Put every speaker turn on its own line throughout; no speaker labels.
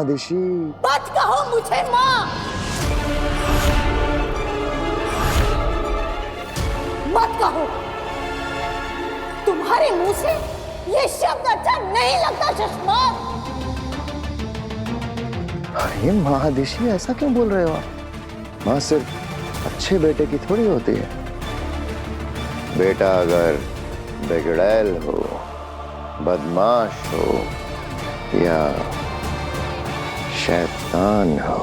आदिशी,
मत कहो मुझे माँ, मत कहो। तुम्हारे मुंह से ये शब्द अच्छा नहीं लगता शशमाक।
अरे महादिशी, ऐसा क्यों बोल रहे हो आप? माँ सिर्फ अच्छे बेटे की थोड़ी होती है। बेटा अगर बिगड़ैल हो, बदमाश हो या शैतान हो,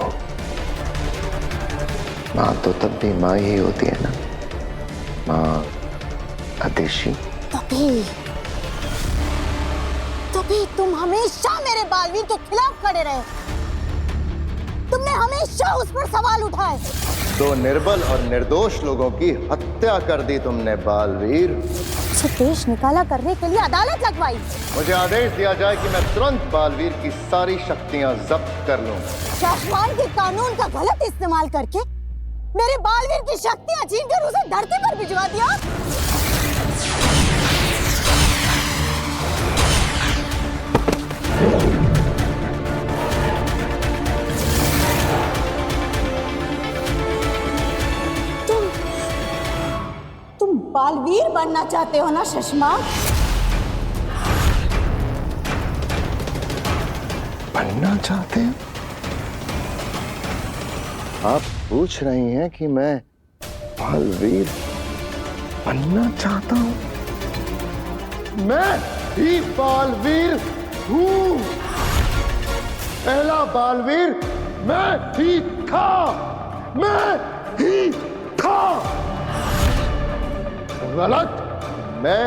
माँ तो तब भी माँ ही होती है ना। माँ आदिशी,
तभी तुम हमेशा मेरे बालवीर के खिलाफ खड़े रहे। तुमने हमेशा उस पर सवाल उठाए।
दो निर्बल और निर्दोष लोगों की हत्या कर दी तुमने बालवीर।
उसे देश निकाला करने के लिए अदालत लगवाई।
मुझे आदेश दिया जाए कि मैं तुरंत बालवीर की सारी शक्तियां जब्त कर लूं।
शासमान के कानून का गलत इस्तेमाल करके मेरे बालवीर की शक्तियां छीनकर उसे धरती पर भिजवा दिया। तुम बालवीर बनना चाहते हो ना शशमाक?
बनना चाहते हैं? आप पूछ रही हैं कि मैं बालवीर बनना चाहता हूं? मैं ही बालवीर हूं। पहला बालवीर मैं ही था। मैं ही था। गलत मैं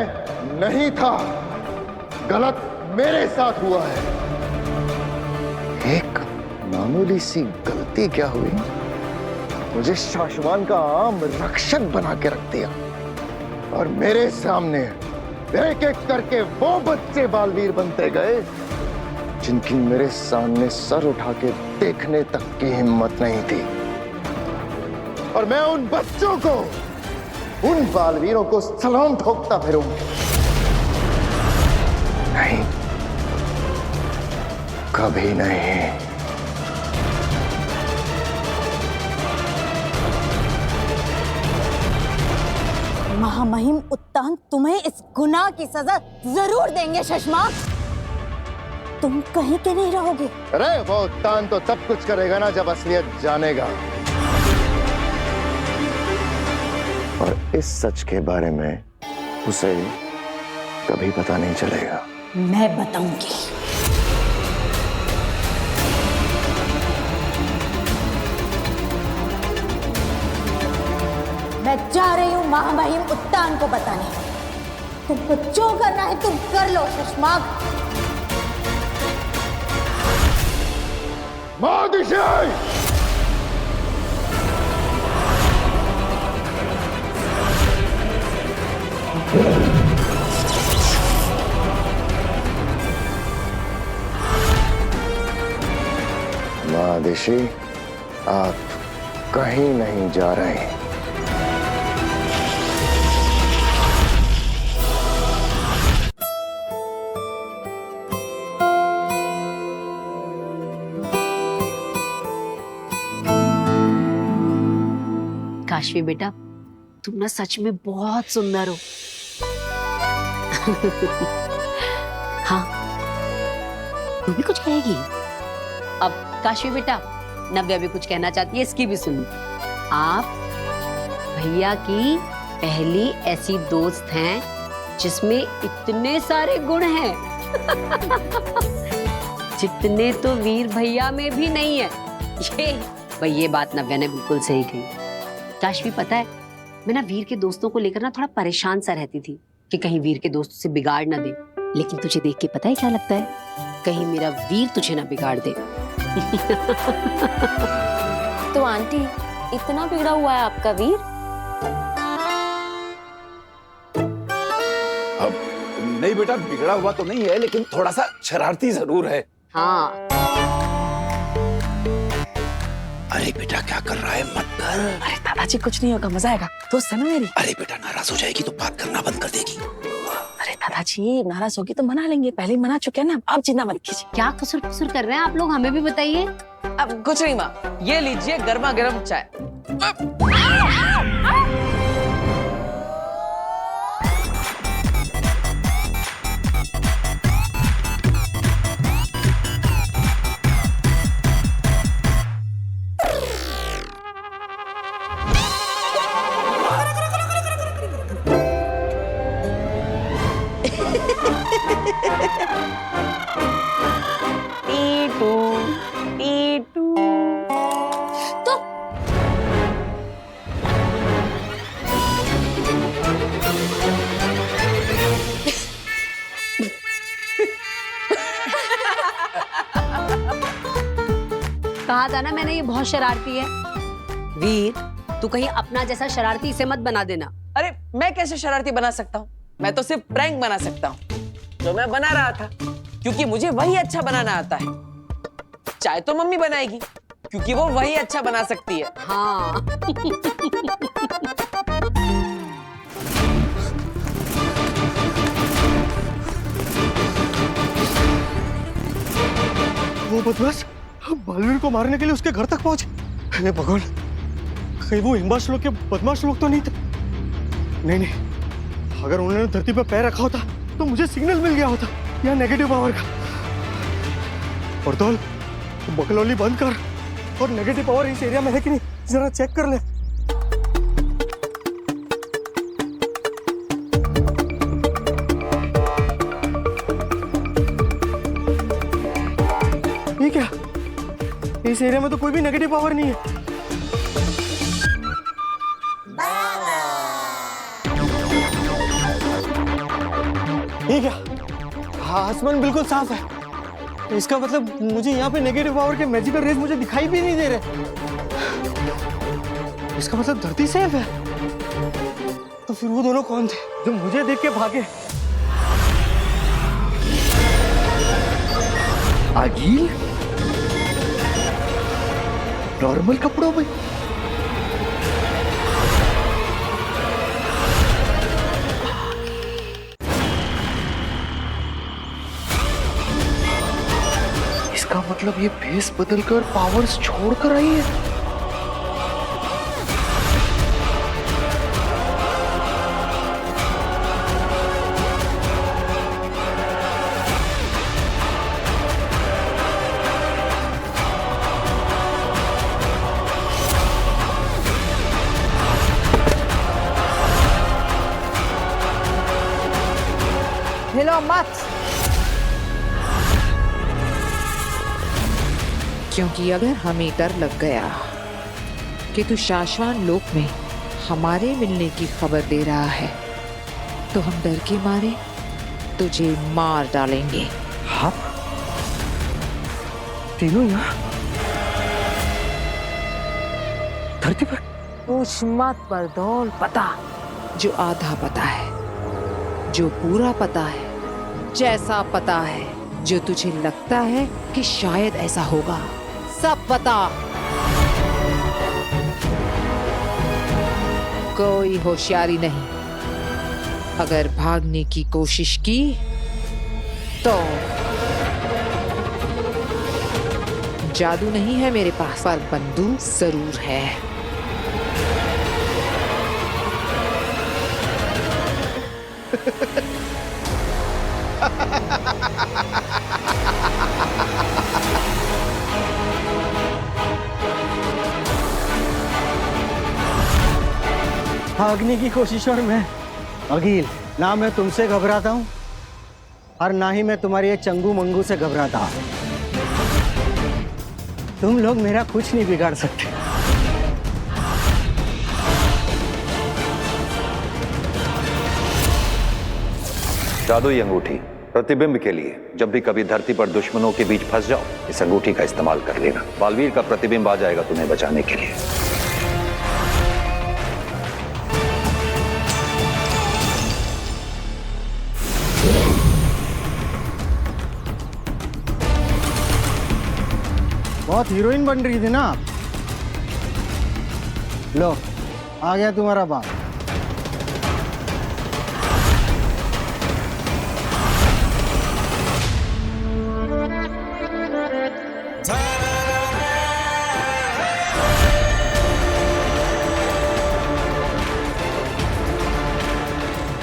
नहीं था। गलत मेरे साथ हुआ है। एक मामूली सी गलती क्या हुई, मुझे शासवान का आम रक्षक बना के रख दिया और मेरे सामने एक एक करके वो बच्चे बालवीर बनते गए जिनकी मेरे सामने सर उठा के देखने तक की हिम्मत नहीं थी। और मैं उन बच्चों को, उन बालवीरों को सलाम ठोकता फिरूंगा। नहीं, कभी नहीं।
महामहिम उत्तान तुम्हें इस गुनाह की सजा जरूर देंगे शशमाक। तुम कहीं के नहीं रहोगे।
अरे वो उत्तान तो तब कुछ करेगा ना जब असलियत जानेगा। और इस सच के बारे में उसे कभी पता नहीं चलेगा।
मैं बताऊंगी। मैं जा रही हूं महामहिम उत्तान को बताने। तुमको जो करना है तुम कर लो शशमाक।
महादिशी, आप कहीं नहीं जा रहे।
काशवी बेटा, तुम ना सच में बहुत सुंदर हो। हाँ, तू भी कुछ कहेगी? अब काशवी बेटा, नव्या भी कुछ कहना चाहती है, इसकी भी सुनो। आप भैया की पहली ऐसी दोस्त हैं जिसमें इतने सारे गुण हैं जितने तो वीर भैया में भी नहीं है। ये बात नव्या ने बिल्कुल सही कही। काशवी, पता है, मैं ना वीर के दोस्तों को लेकर ना थोड़ा परेशान सा रहती थी कि कहीं वीर के दोस्त से बिगाड़ ना दे। लेकिन तुझे देख के पता है क्या लगता है? कहीं मेरा वीर तुझे ना बिगाड़ दे।
तो आंटी, इतना बिगड़ा हुआ है आपका वीर?
अब नहीं बेटा, बिगड़ा हुआ तो नहीं है, लेकिन थोड़ा सा शरारती जरूर है।
हाँ।
अरे बेटा, क्या कर रहा है? मत कर।
अरे दादाजी, कुछ नहीं होगा, मजा आएगा। दोस्त है ना मेरी।
अरे बेटा, नाराज हो जाएगी तो बात करना बंद कर देगी।
अरे अरे दादाजी नाराज होगी तो मना लेंगे, पहले ही मना चुके हैं ना, आप चिंता मत कीजिए।
क्या कसूर कसूर कर रहे हैं आप लोग, हमें भी बताइए।
अब कुछ नहीं माँ, ये लीजिए गर्मा गर्म चाय। टीटू टीटू
तो
कहा था ना मैंने, ये बहुत शरारती है। वीर, तू कहीं अपना जैसा शरारती इसे मत बना देना।
अरे मैं कैसे शरारती बना सकता हूँ, मैं तो सिर्फ प्रैंक बना सकता हूँ, जो मैं बना रहा था, क्योंकि मुझे वही अच्छा बनाना आता है। चाय तो मम्मी बनाएगी, क्योंकि वो वही अच्छा बना सकती है।
हाँ।
वो बदमाश बालवीर को मारने के लिए उसके घर तक पहुंचे। हे भगवान, कहीं वो हिम्बाश लोग के बदमाश लोग तो नहीं थे? नहीं नहीं, अगर उन्होंने धरती पर पैर रखा होता तो मुझे सिग्नल मिल गया होता या नेगेटिव पावर का। और तो बकलौली बंद कर और नेगेटिव पावर इस एरिया में है कि नहीं जरा चेक कर ले। ये क्या, इस एरिया में तो कोई भी नेगेटिव पावर नहीं है। ये क्या, आसमान बिल्कुल साफ है, इसका मतलब मुझे यहाँ पे नेगेटिव पावर के मैजिकल रेज मुझे दिखाई भी नहीं दे रहे। इसका मतलब धरती सेफ है। तो फिर वो दोनों कौन थे जो मुझे देख के भागे? आगिल नॉर्मल कपड़ों में, इसका मतलब ये भेस बदलकर पावर्स छोड़कर आई है।
हिलो मत,
क्योंकि अगर हमें डर लग गया कि तू शाश्वान लोक में हमारे मिलने की खबर दे रहा है, तो हम डर के मारे तुझे मार डालेंगे।
हाँ, तीनों यहाँ धरती पर?
पूछ मत पर दौल, पता जो आधा पता है, जो पूरा पता है, जैसा पता है जो तुझे लगता है कि शायद ऐसा होगा, सब पता। कोई होशियारी नहीं। अगर भागने की कोशिश की तो जादू नहीं है मेरे पास, पर बंदूक जरूर है।
भागने की कोशिश और मैं अगिल, ना मैं तुमसे घबराता हूँ और ना ही मैं तुम्हारी ये चंगू मंगू से घबराता हूँ। तुम लोग मेरा कुछ नहीं बिगाड़ सकते।
जादुई अंगूठी प्रतिबिंब के लिए जब भी कभी धरती पर दुश्मनों के बीच फंस जाओ, इस अंगूठी का इस्तेमाल कर लेना। बालवीर का प्रतिबिंब आ जाएगा तुम्हें बचाने के लिए।
बहुत हीरोइन बन रही थी ना आप। लो, आ गया तुम्हारा बाप।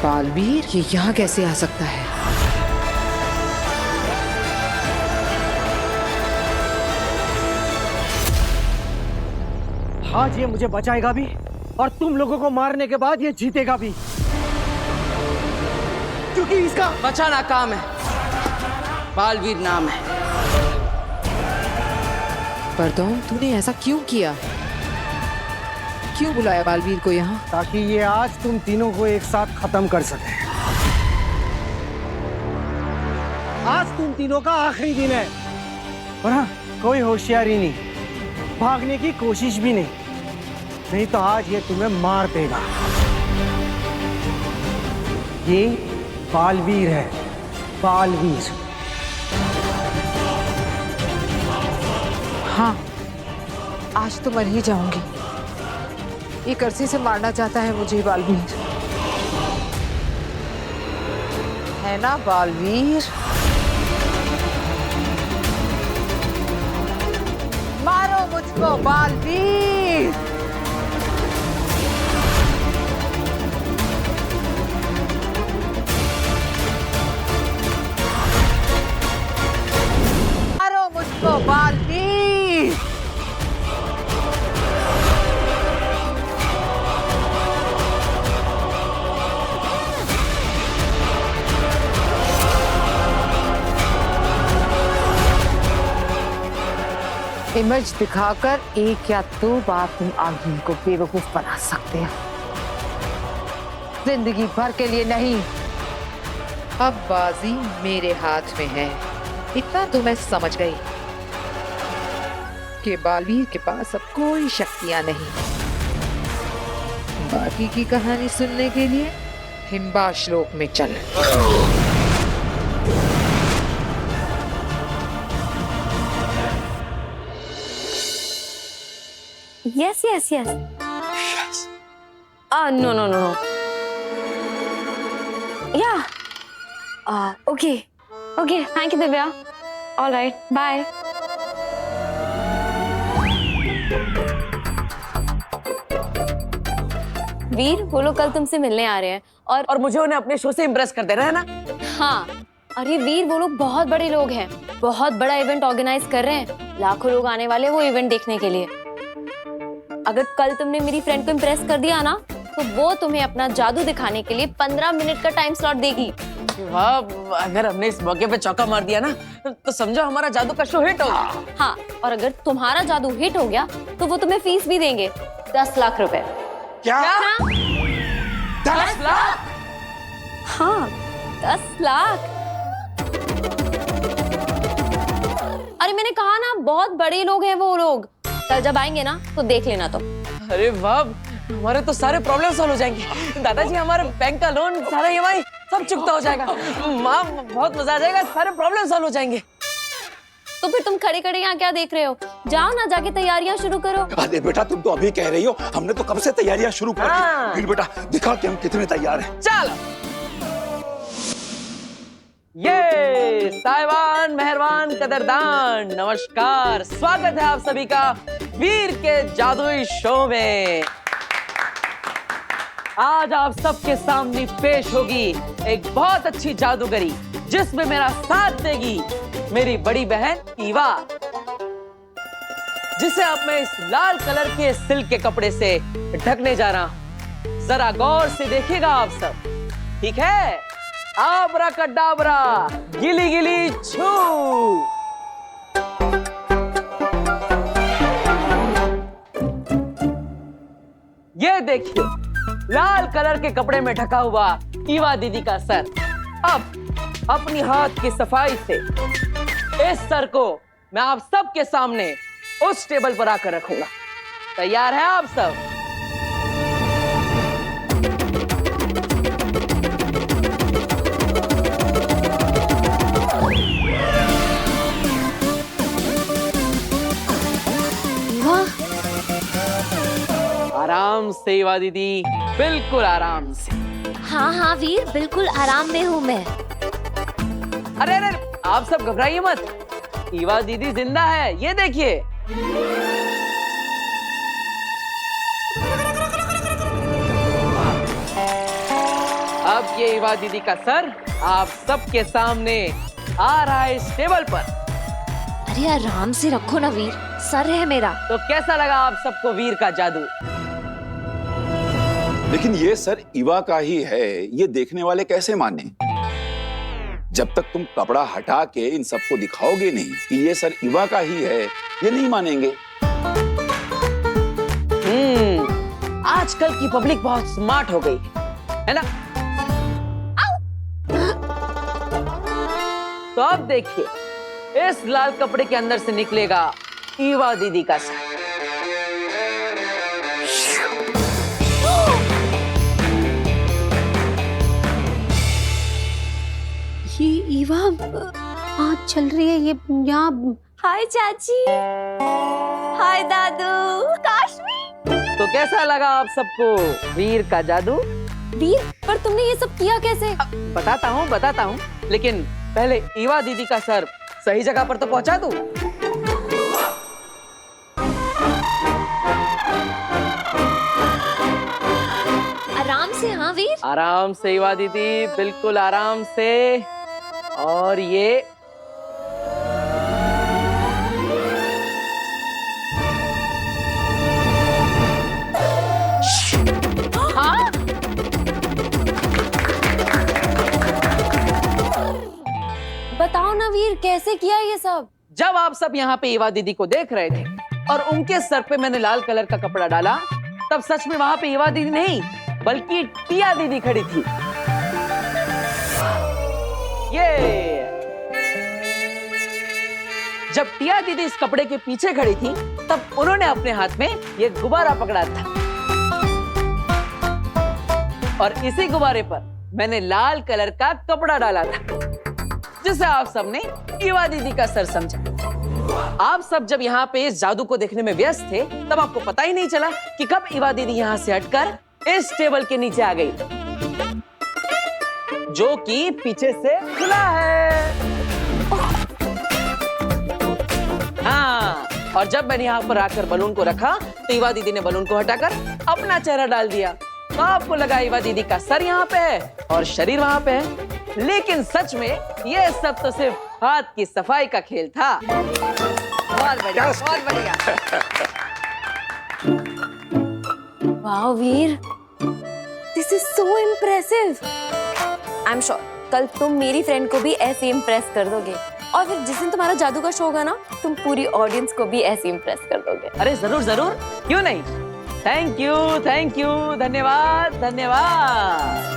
बालवीर ये यहाँ कैसे आ सकता है?
आज ये मुझे बचाएगा भी और तुम लोगों को मारने के बाद ये जीतेगा भी, क्योंकि इसका
बचाना काम है, बालवीर नाम है।
परदौन, तूने ऐसा क्यों किया? क्यों बुलाया बालवीर को यहाँ?
ताकि ये आज तुम तीनों को एक साथ खत्म कर सके। आज तुम तीनों का आखिरी दिन है और हाँ, कोई होशियारी नहीं, भागने की कोशिश भी नहीं, नहीं तो आज ये तुम्हें मार देगा। ये बालवीर है, बालवीर।
हाँ, आज तो मर ही जाऊंगी। ये करसी से मारना चाहता है मुझे बालवीर, है ना बालवीर? मारो मुझको बालवीर। मारो मुझको बालवीर। इमेज दिखाकर एक या दो बार तुम आदमी को बेवकूफ बना सकते हो, जिंदगी भर के लिए नहीं। अब बाजी मेरे हाथ में है, इतना तो मैं समझ गई कि बालवीर के पास अब कोई शक्तियां नहीं। बाकी की कहानी सुनने के लिए हिम्बा श्लोक में चल।
Yes, yes, yes. No, no, no, no. Yeah. Okay. Okay, thank you, Divya. All right, bye. वीर, वो लोग कल तुमसे मिलने आ रहे हैं
और मुझे उन्हें अपने शो से इम्प्रेस कर देना है ना?
हाँ, अरे वीर, वो लोग बहुत बड़े लोग हैं, बहुत बड़ा इवेंट ऑर्गेनाइज कर रहे हैं, लाखों लोग आने वाले वो इवेंट देखने के लिए। अगर कल तुमने मेरी फ्रेंड को इम्प्रेस कर दिया ना, तो वो तुम्हें अपना जादू दिखाने के लिए 15 मिनट का टाइम स्लॉट देगी।
वाह, अगर हमने इस मौके पे चौका मार दिया ना, तो समझो हमारा जादू का शो हिट होगा।
हाँ, और अगर तुम्हारा जादू हिट हो गया तो वो तुम्हें फीस भी देंगे, 10 लाख रुपए।
क्या?
10 लाख?
हाँ, 10 लाख। अरे मैंने कहा ना, बहुत बड़े लोग हैं वो लोग। कल जब आएंगे ना तो देख लेना तुम।
अरे वाह, हमारे तो सारे प्रॉब्लम सॉल्व हो जाएंगे। दादाजी, हमारे बैंक का लोन, सारा EMI सब चुकता हो जाएगा। माँ, बहुत मजा आ जाएगा, सारे प्रॉब्लम सॉल्व हो जाएंगे।
तो फिर तुम खड़े खड़े यहाँ क्या देख रहे हो? जाओ ना, जाके तैयारियां शुरू करो।
अरे बेटा, तुम तो अभी कह रही हो, हमने तो कब से तैयारियां शुरू कर दी। फिर बेटा दिखा कि हम कितने तैयार हैं।
चलो, ये साहिबान, मेहरबान, कदरदान, नमस्कार, स्वागत है आप सभी का वीर के जादुई शो में। आज आप सबके सामने पेश होगी एक बहुत अच्छी जादूगरी, जिसमें मेरा साथ देगी मेरी बड़ी बहन ईवा, जिसे अब मैं इस लाल कलर के सिल्क के कपड़े से ढकने जा रहा हूं। जरा गौर से देखिएगा आप सब, ठीक है? आबराकडाबरा, गिली गिली छू। ये देखिए, लाल कलर के कपड़े में ढका हुआ ईवा दीदी का सर। अब अपनी हाथ की सफाई से इस सर को मैं आप सबके सामने उस टेबल पर आकर रखूंगा। तैयार है आप सब? आराम से ईवा दीदी, बिल्कुल आराम से।
हाँ हाँ वीर, बिल्कुल आराम में हूँ मैं।
अरे अरे, आप सब घबराइए मत, ईवा दीदी जिंदा है, ये देखिए। अब देखिए ईवा दीदी का सर आप सबके सामने आ रहा है इस टेबल पर।
अरे आराम से रखो ना वीर, सर है मेरा।
तो कैसा लगा आप सबको वीर का जादू?
लेकिन ये सर ईवा का ही है, ये देखने वाले कैसे माने? जब तक तुम कपड़ा हटा के इन सबको दिखाओगे नहीं कि ये सर ईवा का ही है, ये नहीं मानेंगे।
आजकल की पब्लिक बहुत स्मार्ट हो गई है ना? तो अब देखिए इस लाल कपड़े के अंदर से निकलेगा ईवा दीदी का सर।
ये ईवा आज चल रही है, ये यहाँ।
हाय चाची, हाय दादू, काश्मी।
तो कैसा लगा आप सबको वीर का जादू?
वीर, पर तुमने ये सब किया कैसे?
बताता हूँ, लेकिन पहले ईवा दीदी का सर सही जगह पर तो पहुंचा दूं।
आराम से। हाँ वीर,
आराम से ईवा दीदी, बिल्कुल आराम से। और ये
हाँ? बताओ ना वीर, कैसे किया ये सब?
जब आप सब यहाँ पे ईवा दीदी को देख रहे थे और उनके सर पे मैंने लाल कलर का कपड़ा डाला, तब सच में वहां पे ईवा दीदी नहीं बल्कि टिया दीदी खड़ी थी। ये जब टिया दीदी इस कपड़े के पीछे खड़ी थी, तब उन्होंने अपने हाथ में ये गुब्बारा पकड़ा था और इसी गुब्बारे पर मैंने लाल कलर का कपड़ा डाला था, जिसे आप सबने ईवा दीदी का सर समझा। आप सब जब यहाँ पे इस जादू को देखने में व्यस्त थे, तब आपको पता ही नहीं चला कि कब ईवा दीदी यहाँ से हटकर इस टेबल के नीचे आ गई, जो कि पीछे से खुला है। हाँ, और जब मैंने यहाँ पर आकर बलून को रखा, तो ईवा दीदी ने बलून को हटाकर अपना चेहरा डाल दिया। तो आपको लगा ईवा दीदी का सर यहाँ पे है और शरीर वहाँ पे है, लेकिन सच में ये सब तो सिर्फ हाथ की सफाई का खेल था। बहुत बढ़िया, बहुत बढ़िया।
वाह Veer, this is so impressive. I am sure कल तुम मेरी फ्रेंड को भी ऐसे इम्प्रेस कर दोगे, और फिर जिस दिन तुम्हारा जादू का शो होगा ना, तुम पूरी ऑडियंस को भी ऐसे इम्प्रेस कर दोगे।
अरे जरूर जरूर, क्यों नहीं। थैंक यू, धन्यवाद धन्यवाद।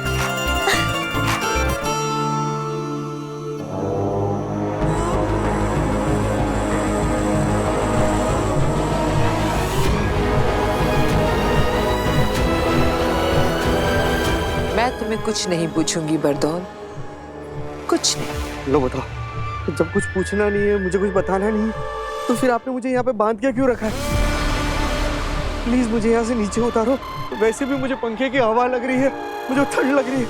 मैं तुम्हें कुछ नहीं पूछूंगी बरदौल, कुछ नहीं।
लो बताओ, जब कुछ पूछना नहीं है, मुझे कुछ बताना नहीं, तो फिर आपने मुझे यहाँ पे बांध के क्यों रखा है? प्लीज मुझे यहाँ से नीचे उतारो। वैसे भी मुझे पंखे की हवा लग रही है, मुझे ठंड लग रही है।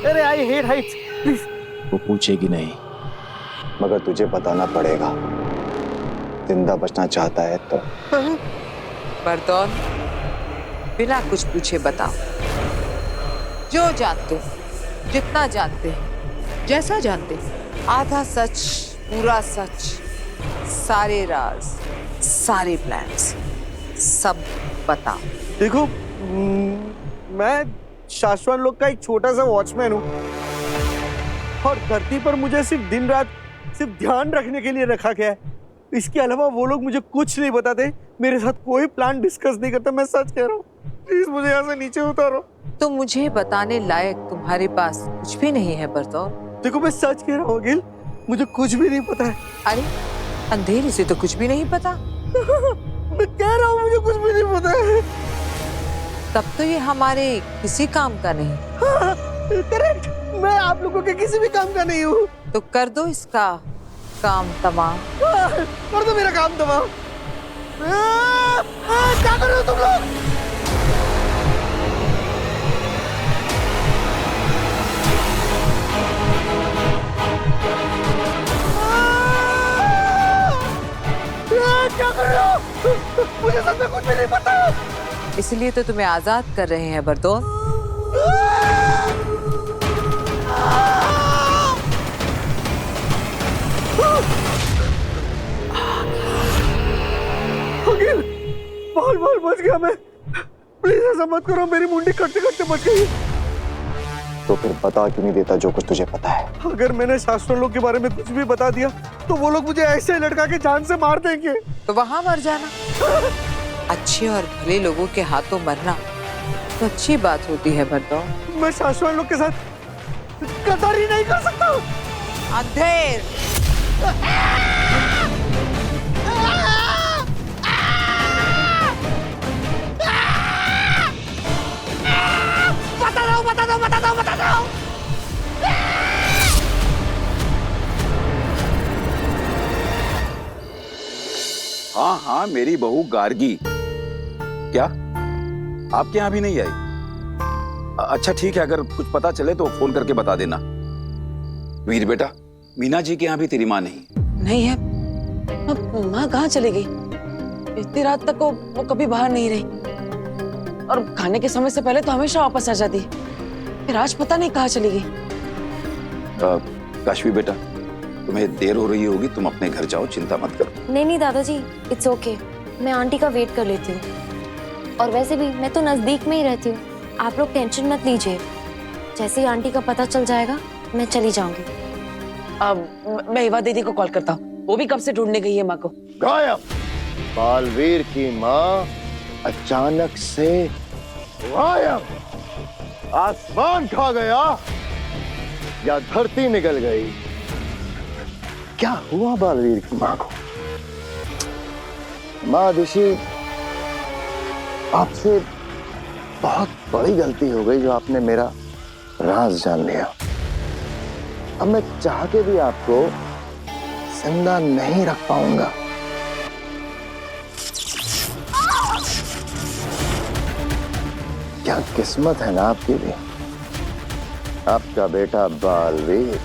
अरे आई हेट हाइट्स, प्लीज।
वो पूछेगी नहीं, मगर तुझे बताना पड़ेगा। जिंदा बचना चाहता है तो।
बरदौल, बिना कुछ पूछे बताओ, जो जानते हो, जितना जानते हैं, जैसा जानते हैं, आधा सच, पूरा सच, सारे राज, सारे प्लान्स, सब बताओ।
देखो, मैं शाश्वत लोग का एक छोटा सा वॉचमैन हूँ, और धरती पर मुझे सिर्फ दिन रात सिर्फ ध्यान रखने के लिए रखा गया है। इसके अलावा वो लोग मुझे कुछ नहीं बताते, मेरे साथ कोई प्लान डिस्कस नहीं करता। मैं सच कह रहा हूँ, प्लीज मुझे यहाँ से नीचे उतारो।
तो मुझे बताने लायक तुम्हारे पास कुछ भी नहीं है बरदौल।
देखो, मैं सच कह रहा हूँ अगिल, मुझे कुछ भी नहीं पता है।
अरे अंधेरे से तो कुछ भी नहीं पता।
मैं कह रहा हूँ मुझे कुछ भी नहीं पता है।
तब तो ये हमारे किसी काम का नहीं।
हाँ, करेक्ट, मैं आप लोगों के किसी भी काम का नहीं हूँ।
तो कर दो इसका काम तमाम।
कर दो मेरा काम तमाम। क्या कर रहे हो तुम लोग? क्या कर रहे हो? मुझे सच में कुछ भी नहीं पता।
इसलिए तो तुम्हें आजाद कर रहे हैं बरदौल।
अखिल, बाल बाल बच गया मैं। प्लीज ऐसा मत करो, मेरी मुंडी कटते कटते बच गई।
तो फिर बता क्यों नहीं देता जो कुछ तुझे पता है?
अगर मैंने शास्त्रों लोग के बारे में कुछ भी बता दिया तो वो लोग मुझे ऐसे लटका के जान से मार देंगे।
तो वहां मर जाना। अच्छे और भले लोगों के हाथों मरना तो अच्छी बात होती है बताओ।
मैं शाश्वत लोग के साथ गद्दारी नहीं कर सकता।
अंधेर।
बता दो।
हाँ हाँ, मेरी बहू गार्गी। क्या आपके यहाँ भी नहीं आई? अच्छा ठीक है, अगर कुछ पता चले तो फोन करके बता देना। वीर बेटा, मीना जी के यहाँ भी तेरी माँ
नहीं है। माँ कहाँ चली गई? इतनी रात तक वो कभी बाहर नहीं रही, और खाने के समय से पहले तो हमेशा वापस आ जाती है। फिर आज पता नहीं कहाँ चली गई।
काशवी बेटा, तुम्हें देर हो रही होगी, तुम अपने घर जाओ, चिंता मत करो।
नहीं नहीं दादाजी, इट्स ओके, मैं आंटी का वेट कर लेती हूँ। और वैसे भी मैं तो नजदीक में ही रहती हूँ, आप लोग टेंशन मत लीजिए। जैसे ही आंटी का पता चल जाएगा मैं चली जाऊंगी।
अब मैं हिवा दीदी को कॉल करता हूँ, वो भी कब से ढूंढने गई है माँ को।
गायब। बालवीर की माँ अचानक से गायब। आसमान खा गया या धरती निकल गई? क्या हुआ बालवीर की माँ को? माँ ऋषि, आपसे बहुत बड़ी गलती हो गई जो आपने मेरा राज जान लिया। अब मैं चाह के भी आपको जिंदा नहीं रख पाऊंगा। क्या किस्मत है ना आपकी भी। आपका बेटा बालवीर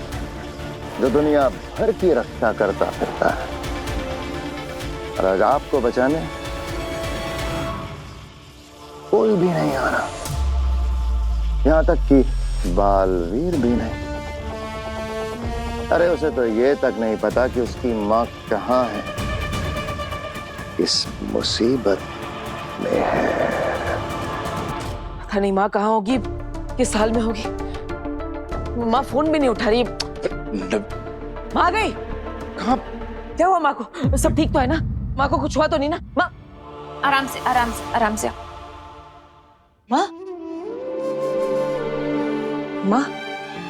जो दुनिया भर की रक्षा करता फिरता है, और आज आपको बचाने कोई भी नहीं आ रहा, यहां तक कि बालवीर भी नहीं। अरे उसे तो ये तक नहीं पता कि उसकी माँ कहाँ है, इस मुसीबत में है।
पता नहीं माँ कहाँ होगी, किस हाल में होगी। माँ फोन भी नहीं उठा रही। माँ आ गई?
कहाँ?
क्या हुआ माँ को? सब ठीक तो है ना? माँ को कुछ हुआ तो नहीं ना? माँ
आराम से आराम से आराम से।
माँ माँ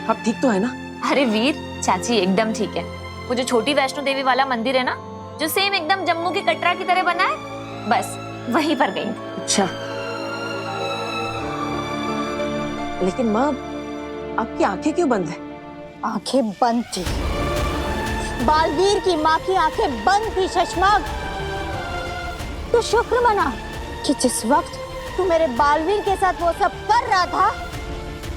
आप ठीक तो है ना?
अरे वीर, चाची एकदम ठीक है। वो जो छोटी वैष्णो देवी वाला मंदिर है ना, जो सेम एकदम जम्मू के कटरा की तरह बना है, बस वहीं पर गई।
अच्छा, लेकिन माँ आपकी आंखें क्यों बंद है?
आंखें बंद थी। बालवीर की माँ की आंखें बंद थी शशमाग। तो शुक्र मना कि जिस वक्त तू मेरे बालवीर के साथ वो सब कर रहा था,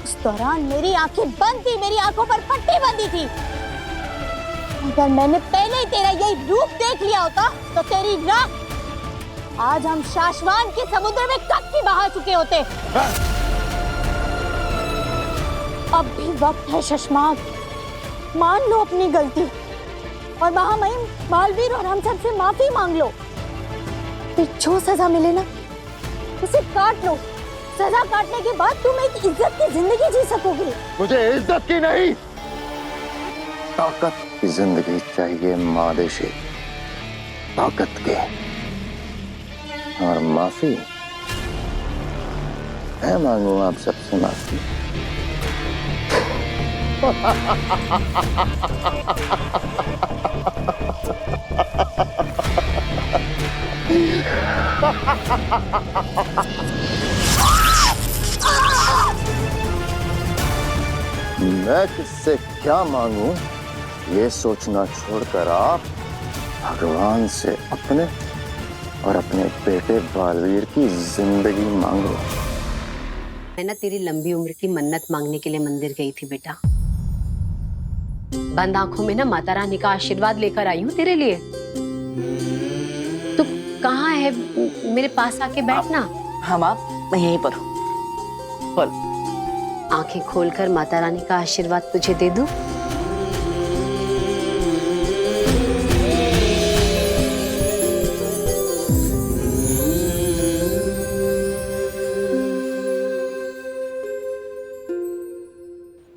उस दौरान मेरी आंखें बंद थी, मेरी आंखों पर पट्टी बंधी थी। अगर मैंने पहले ही तेरा यही रूप देख लिया होता तो तेरी राख आज हम शाश्वान के समुद्र में कब की बहा चुके होते। अब भी वक्त है शशमाग, मान लो अपनी गलती और महामहिम बालवीर और हम सब से माफी मांग लो। फिर जो सजा मिले ना उसे काट लो। सजा काटने के बाद तुम एक इज्जत की जिंदगी जी सकोगे।
मुझे इज्जत की नहीं, ताकत की जिंदगी चाहिए मादेशी, ताकत के। और माफी मैं मांगू आप सबसे माफी। मैं किससे क्या मांगू ये सोचना छोड़कर आप भगवान से अपने और अपने बेटे बालवीर की जिंदगी मांगो।
मैं ना तेरी लंबी उम्र की मन्नत मांगने के लिए मंदिर गई थी बेटा। बंद आंखों में ना माता रानी का आशीर्वाद लेकर आई हूँ तेरे लिए। तू कहाँ है? मेरे पास आके बैठना।
हाँ माँ, मैं यहीं पर हूँ। बोल।
आंखें खोलकर माता रानी का आशीर्वाद तुझे दे दूं?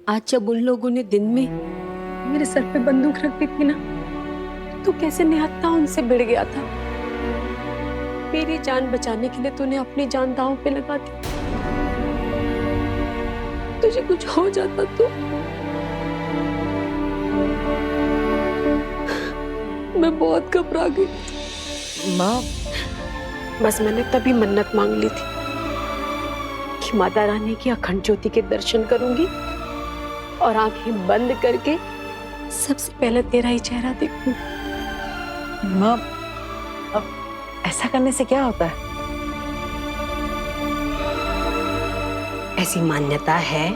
आज जब उन लोगों ने दिन में मेरे सर पे बंदूक रख दी थी ना, तो कैसे निहत्था उनसे भिड़ गया था। मेरी जान बचाने के लिए तूने अपनी जान दांव पे लगा दी। तुझे कुछ हो जाता तो मैं बहुत घबरा गई।
माँ,
बस मैंने तभी मन्नत मांग ली थी कि माता रानी की अखंड ज्योति के दर्शन करूंगी और आंखें बंद करके सबसे पहले तेरा ही चेहरा देखूं।
माँ, अब ऐसा करने से क्या होता है?
ऐसी मान्यता है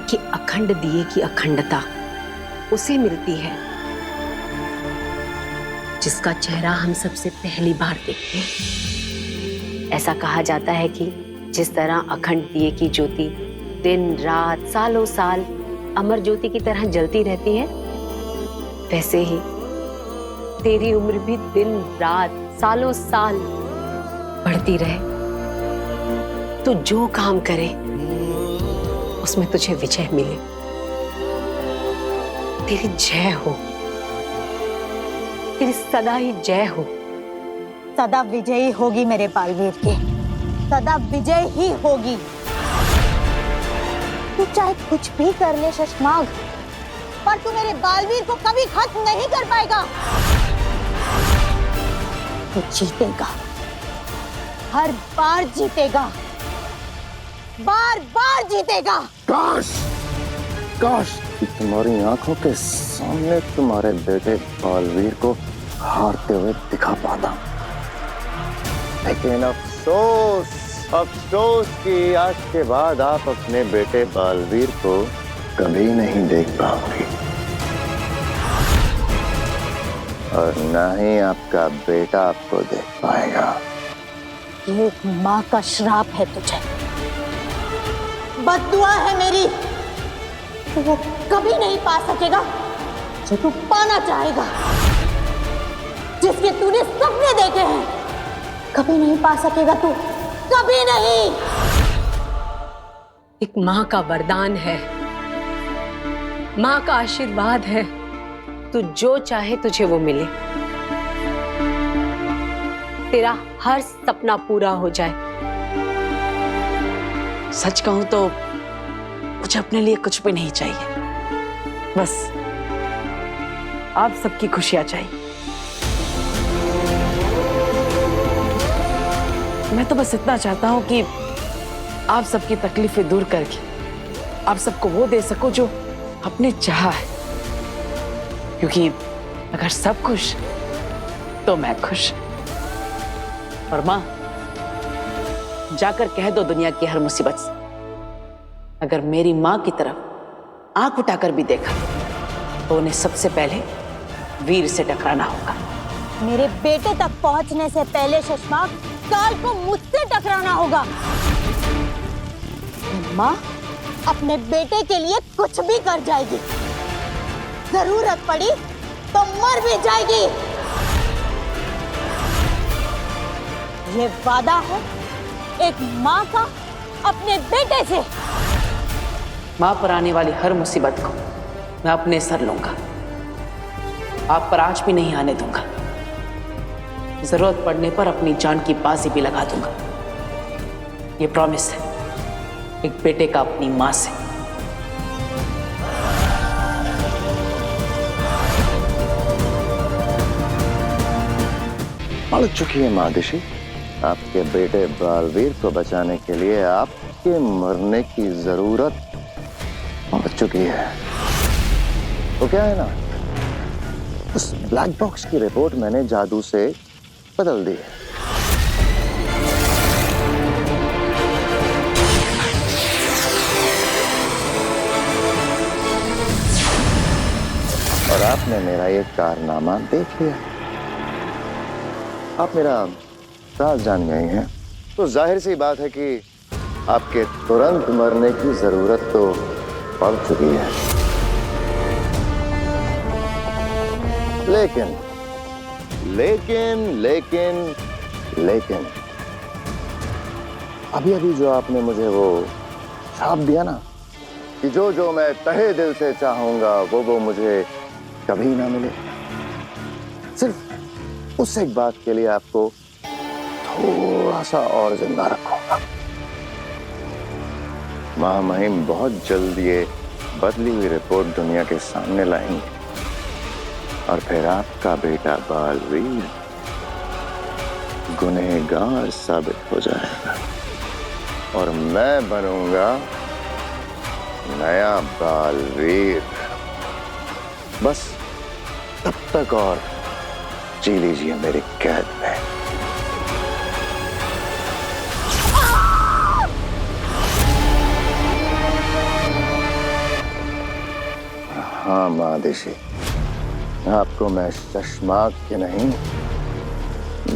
कि अखंड दिए की अखंडता उसे मिलती है जिसका चेहरा हम सबसे पहली बार देखते हैं। ऐसा कहा जाता है कि जिस तरह अखंड दिए की ज्योति दिन रात सालों साल अमर ज्योति की तरह जलती रहती है, वैसे ही तेरी उम्र भी दिन रात सालों साल बढ़ती रहे। तो जो काम करे उसमें तुझे विजय मिले। तेरी जय हो, तेरी सदा ही जय हो।
सदा विजयी होगी मेरे बालवीर के, सदा विजय ही होगी। तू चाहे कुछ भी कर ले शशमाग, पर तू मेरे बालवीर को कभी खत्म नहीं कर पाएगा। तू जीतेगा, हर बार जीतेगा, बार बार जीतेगा।
काश काश कि तुम्हारी आंखों के सामने तुम्हारे बेटे बालवीर को हारते हुए दिखा पाता, लेकिन अफसोस अफसोस कि आज के बाद आप अपने बेटे बालवीर को कभी नहीं देख पाओगे, और न ही आपका बेटा आपको देख पाएगा।
ये एक माँ का श्राप है तुझे, बद्दुआ है मेरी। तो वो कभी नहीं पा सकेगा जो तू पाना चाहेगा, जिसके तूने सपने देखे हैं। कभी नहीं पा सकेगा तू, कभी नहीं।
एक माँ का वरदान है, माँ का आशीर्वाद है। तू जो चाहे तुझे वो मिले, तेरा हर सपना पूरा हो जाए।
सच कहूं तो मुझे अपने लिए कुछ भी नहीं चाहिए, बस आप सबकी खुशियां चाहिए। मैं तो बस इतना चाहता हूं कि आप सबकी तकलीफें दूर करके आप सबको वो दे सको जो आपने चाहा है, क्योंकि अगर सब खुश तो मैं खुश। और माँ, जाकर कह दो दुनिया की हर मुसीबत से, अगर मेरी माँ की तरफ आंख उठाकर भी देखा तो उन्हें सबसे पहले वीर से टकराना होगा।
मेरे बेटे तक पहुंचने से पहले शशमाग काल को मुझसे टकराना होगा। माँ अपने बेटे के लिए कुछ भी कर जाएगी, जरूरत पड़ी तो मर भी जाएगी। ये वादा है एक माँ का अपने बेटे से।
माँ पर आने वाली हर मुसीबत को मैं अपने सर लूंगा, आप पर आज भी नहीं आने दूंगा। जरूरत पड़ने पर अपनी जान की बाजी भी लगा दूंगा। ये प्रॉमिस है एक बेटे का अपनी माँ से।
पड़ चुकी है मादिशी, आपके बेटे बालवीर को बचाने के लिए आपके मरने की जरूरत पड़ चुकी है। तो क्या है ना, उस ब्लैक बॉक्स की रिपोर्ट मैंने जादू से बदल दी है। और आपने मेरा ये कारनामा देख लिया, आप मेरा राज जान गए हैं, तो जाहिर सी बात है कि आपके तुरंत मरने की जरूरत तो पड़ चुकी है, लेकिन लेकिन लेकिन लेकिन अभी अभी जो आपने मुझे वो छाप दिया ना कि जो मैं तहे दिल से चाहूंगा वो मुझे कभी ना मिले, सिर्फ उस एक बात के लिए आपको थोड़ा सा और जिंदा रखूंगा। महामहिम बहुत जल्द ये बदली हुई रिपोर्ट दुनिया के सामने लाएंगे और फिर आपका बेटा बालवीर गुनहगार साबित हो जाएगा और मैं बनूंगा नया बालवीर। बस तब तक और जी लीजिए मेरी कैद में। हाँ महादेशी, आपको मैं शशमाक के नहीं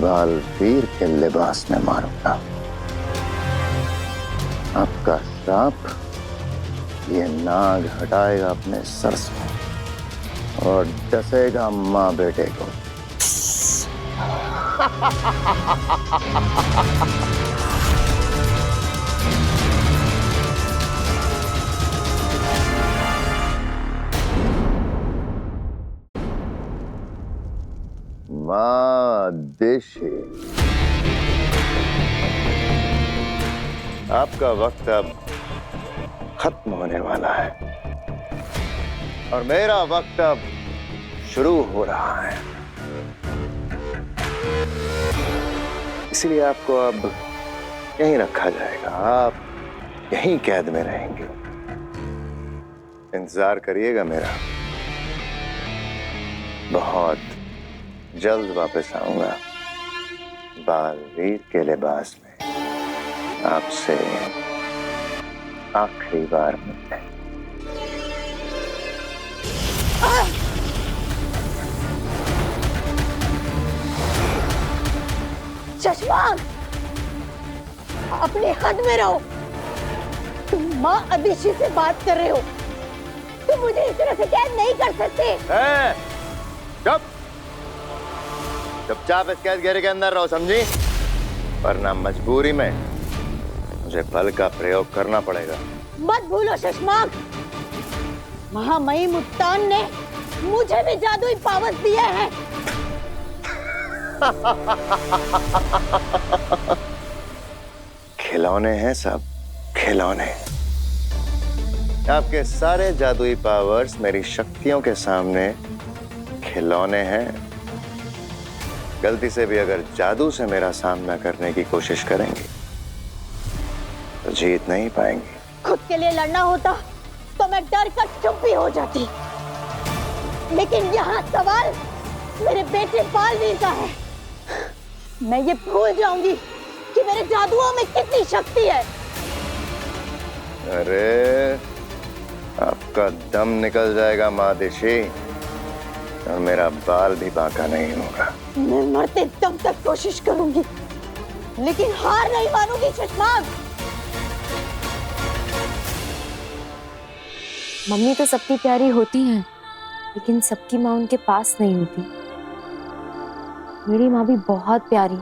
बालवीर के लिबास में मारूंगा। आपका श्राप ये नाग हटाएगा अपने सर से और डसेगा माँ बेटे को। महादेशी, आपका वक्त अब खत्म होने वाला है और मेरा वक्त अब शुरू हो रहा है। इसलिए आपको अब यहीं रखा जाएगा, आप यहीं कैद में रहेंगे। इंतजार करिएगा मेरा, बहुत जल्द वापस आऊंगा बालवीर के लिबास में आपसे आखिरी बार मिलने।
चश्माक, अपने हद में रहो। तुम माँ अदिति से बात कर रहे हो, तुम मुझे इस तरह से कैद नहीं कर सकते। चुपचाप इस कैद घेरे के अंदर रहो, समझी? वरना मजबूरी में मुझे बल का प्रयोग करना पड़ेगा। मत भूलो शशमाक, महामहिम उत्तान ने मुझे भी जादुई पावर्स दिए हैं। खिलौने हैं सब, खिलौने। आपके सारे जादुई पावर्स मेरी शक्तियों के सामने खिलौने हैं। गलती से भी अगर जादू से मेरा सामना करने की कोशिश करेंगे तो जीत नहीं पाएंगे। खुद के लिए लड़ना होता तो मैं डर कर चुप भी हो जाती, लेकिन यहाँ सवाल मेरे बेटे बालवीर का है। मैं ये भूल जाऊंगी कि मेरे जादुओं में कितनी शक्ति है। अरे आपका दम निकल जाएगा महादेशी और मेरा बाल भी बांका नहीं होगा। मैं मरते दम तक कोशिश करूंगी, लेकिन हार नहीं मानूंगी शशमाक।
मम्मी तो सबकी प्यारी होती हैं, लेकिन सबकी माँ उनके पास नहीं होती। मेरी माँ भी बहुत प्यारी,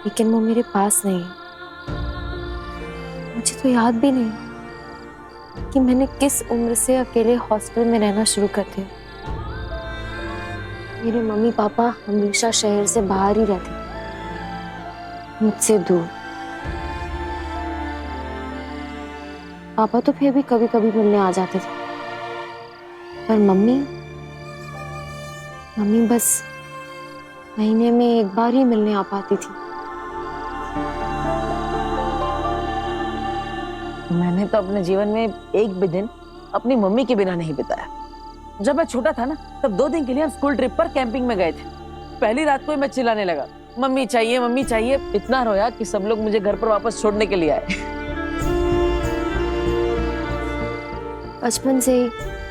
लेकिन वो मेरे पास नहीं है। मुझे तो याद भी नहीं कि मैंने किस उम्र से अकेले हॉस्टल में रहना शुरू कर दिया। मेरे मम्मी पापा हमेशा शहर से बाहर ही रहते, मुझसे दूर। पापा तो फिर भी कभी कभी मिलने आ जाते थे, पर मम्मी बस महीने में एक बार ही मिलने आ पाती थी।
मैंने तो अपने जीवन में एक भी दिन अपनी मम्मी के बिना नहीं बिताया। जब मैं छोटा था ना, तब 2 दिन के लिए हम स्कूल ट्रिप पर कैंपिंग में गए थे। पहली रात को ही मैं चिल्लाने लगा, मम्मी चाहिए मम्मी चाहिए। इतना रोया कि सब लोग मुझे घर पर वापस छोड़ने के लिए आए।
बचपन से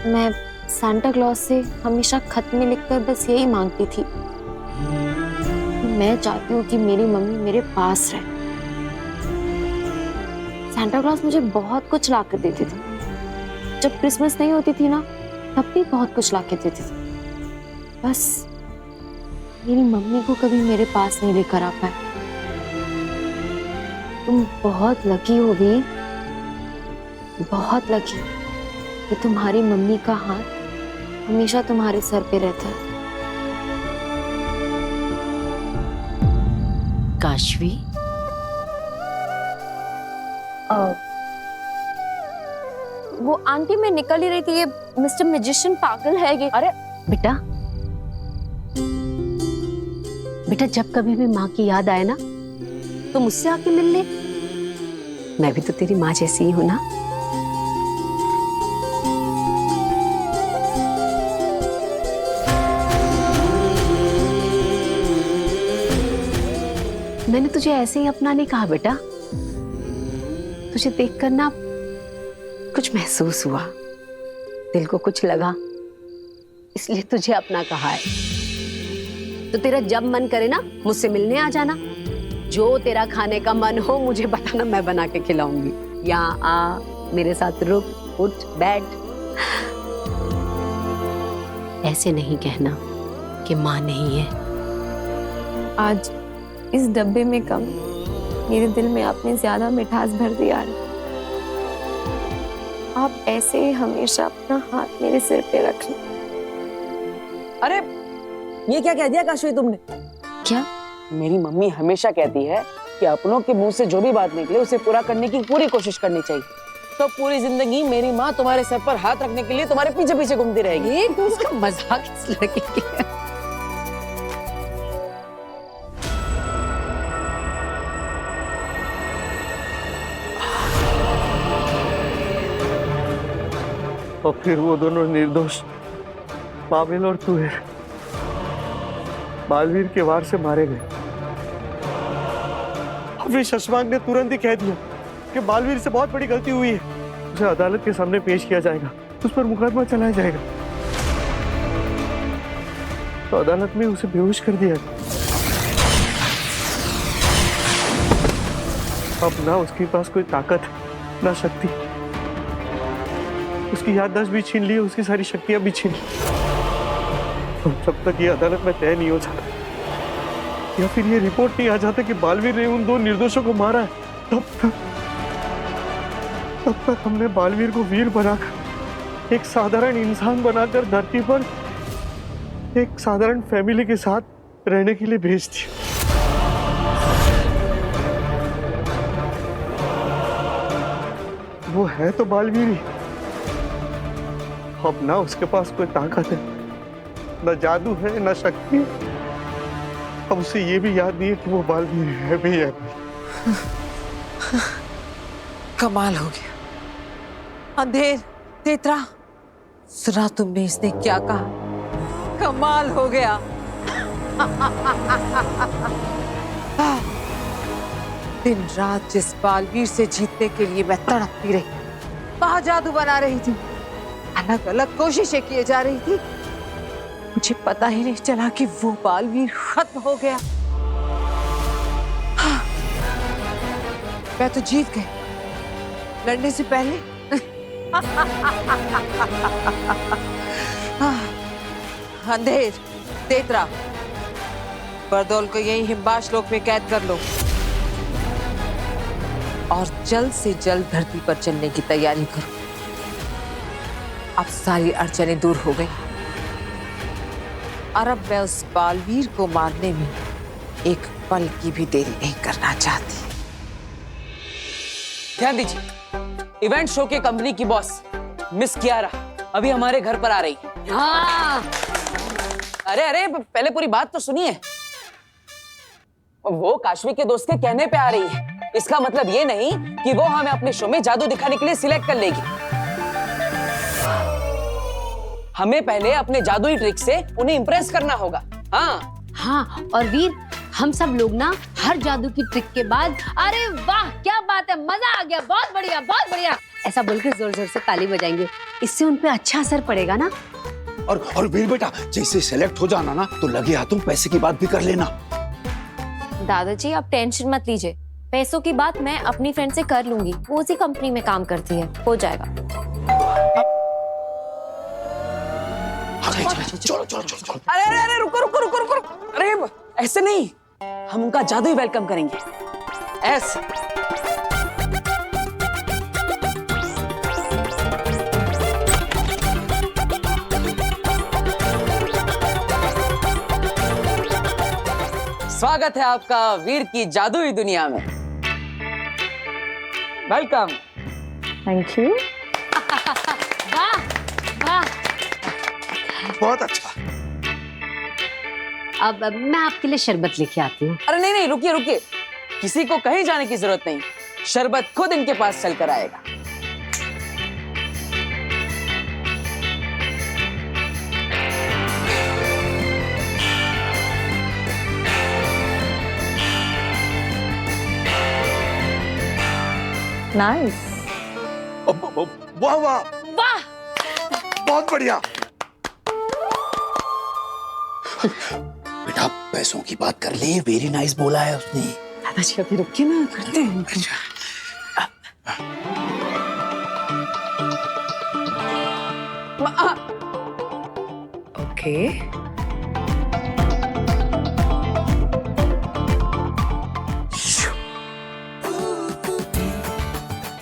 मैं सांता क्लॉज से हमेशा खत में लिखकर बस यही मांगती थी, मैं चाहती हूँ कि मेरी मम्मी मेरे पास रहे। सांता क्लॉज मुझे बहुत कुछ ला कर देते थे। जब क्रिसमस नहीं होती थी ना, तब भी बहुत कुछ ला के देते थे। बस मेरी मम्मी को कभी मेरे पास नहीं लेकर आ पाए। तुम बहुत लकी हो वीर, बहुत लकी कि तुम्हारी मम्मी का हाथ हमेशा तुम्हारे सर पे रहता है।
काशवी,
वो आंटी, मैं निकल ही रही थी, ये मिस्टर मैजिशियन पागल है ये। अरे
बेटा बेटा, जब कभी भी माँ की याद आए ना तो मुझसे आके मिल ले। मैं भी तो तेरी माँ जैसी ही हूं ना। मैंने तुझे ऐसे ही अपना नहीं कहा बेटा, तुझे देखकर ना कुछ महसूस हुआ, दिल को कुछ लगा, इसलिए तुझे अपना कहा है। तो तेरा जब मन करे ना मुझसे मिलने आ जाना। जो तेरा खाने का मन हो मुझे बताना, मैं बना के खिलाऊंगी। यहाँ आ, मेरे साथ रुक, उठ, बैठ। ऐसे नहीं कहना कि माँ नहीं है।
आज इस डब्बे में कम, मेरे दिल में आपने ज्यादा मिठास भर दिया। आप ऐसे ही हमेशा अपना हाथ मेरे सिर पे रखना।
अरे ये क्या कह दिया काशवी तुमने?
क्या?
मेरी मम्मी हमेशा कहती है कि अपनों के मुंह से जो भी बात निकले उसे पूरा करने की पूरी कोशिश करनी चाहिए। तो पूरी जिंदगी मेरी माँ तुम्हारे सर पर हाथ रखने के लिए तुम्हारे पीछे पीछे घूमती रहेगी।
एक उसका मजाक इस लड़के की है।
और फिर वो दोनों निर्दोष पाबिल और तुहेर बालवीर के वार से मारे गए। फिर शशमांक ने तुरंत ही कह दिया कि बालवीर से बहुत बड़ी गलती हुई है, उसे अदालत के सामने पेश किया जाएगा, उस पर मुकदमा चलाया जाएगा। तो अदालत में उसे बेहोश कर दिया। अब ना उसके पास कोई ताकत ना शक्ति, उसकी याददाश्त भी छीन ली, उसकी सारी शक्तियां भी छीन ली। जब तक ये अदालत में तय नहीं हो जाता या फिर ये रिपोर्ट नहीं आ जाता कि बालवीर ने उन दो निर्दोषों को मारा है, तब तक हमने बालवीर को वीर बनाकर, एक साधारण इंसान बनाकर धरती पर एक साधारण फैमिली के साथ रहने के लिए भेज दिया। वो है तो बालवीर ही, अब ना उसके पास कोई ताकत है, ना जादू है, ना शक्ति। अब उसे ये भी याद नहीं है कि वो बालवीर है भी है।
कमाल हो गया। अंधेर, तेतरा, सुना तुमने इसने क्या कहा? कमाल हो गया। दिन रात जिस बालवीर से जीतने के लिए मैं तड़पती रही, वहां जादू बना रही थी, अलग अलग कोशिशें किए जा रही थी, मुझे पता ही नहीं चला कि वो बालवीर खत्म हो गया। हाँ, मैं तो जीत गई लड़ने से पहले। अंधेर, तेतरा, बरदौल को यही हिमबाश लोक में कैद कर लो और जल्द से जल्द धरती पर चलने की तैयारी करो। अब सारी अड़चनें दूर हो गई और अब मैं उस बालवीर को मारने में एक पल की भी देरी नहीं करना चाहती।
ध्यान दीजिए, इवेंट शो के कंपनी की बॉस मिस कियारा अभी हमारे घर पर आ रही है।
हाँ।
अरे अरे पहले पूरी बात तो सुनिए। वो काशवी के दोस्त के कहने पे आ रही है, इसका मतलब ये नहीं कि वो हमें अपने शो में जादू दिखाने के लिए सिलेक्ट कर लेगी। हमें पहले अपने जादुई ट्रिक से उन्हें इंप्रेस करना होगा।
हाँ, और वीर, हम सब लोग ना हर जादू की ट्रिक के बाद अरे वाह क्या बात है, मजा आ गया, बहुत बढ़िया बहुत बढ़िया, ऐसा बोलकर जोर जोर से ताली बजाएंगे। इससे उन पे अच्छा असर पड़ेगा ना।
और वीर बेटा, जैसे सेलेक्ट हो जाना ना तो लगे हाथों पैसे की बात भी कर लेना।
दादाजी आप टेंशन मत लीजिए, पैसों की बात मैं अपनी फ्रेंड से कर लूंगी, वो उसी कंपनी में काम करती है, हो जाएगा।
अरे अरे अरे रुको रुको रुको रुको रुको। अरे ऐसे नहीं, हम उनका जादुई वेलकम करेंगे, ऐसे। स्वागत है आपका वीर की जादुई दुनिया में। वेलकम।
Thank you.
वाह वाह।
बहुत अच्छा।
अब मैं आपके लिए शरबत लेके आती हूँ।
अरे नहीं नहीं, रुकिए रुकिए, किसी को कहीं जाने की जरूरत नहीं, शरबत खुद इनके पास चल कर आएगा।
नाइस।
वाह वाह
वाह,
बहुत बढ़िया।
बेटा पैसों की बात कर ले, वेरी नाइस बोला है उसने।
दादाजी अभी रुकिए ना, करते हैं।
ओके।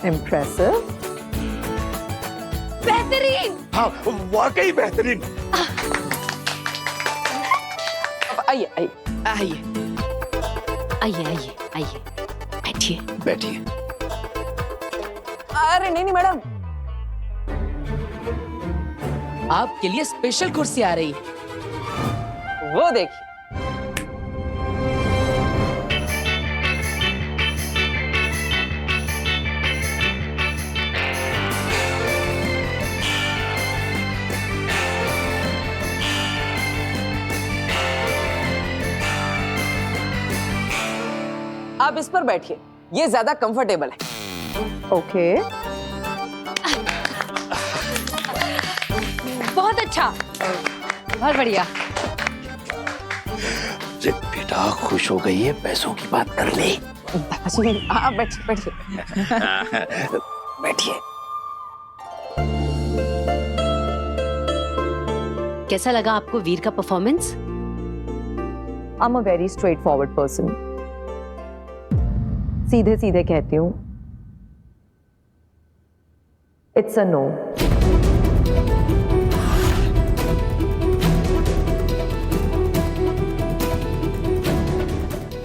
इम्प्रेसिव।
बेहतरीन।
हाँ वाकई बेहतरीन।
आइए आइए।
आइए।
आइए आइए आइए, बैठिए
बैठिए।
अरे नहीं नहीं मैडम, आपके लिए स्पेशल कुर्सी आ रही है, वो देखिए। आप इस पर बैठिए, ये ज्यादा कंफर्टेबल है।
ओके।
बहुत अच्छा, बहुत बढ़िया।
अरे बेटा खुश हो गई है, पैसों की बात कर ले।
दादाजी आप बैठिए बैठिए।
बैठिए।
कैसा लगा आपको वीर का performance?
I'm a very straightforward person. सीधे सीधे कहती हूँ, It's a no.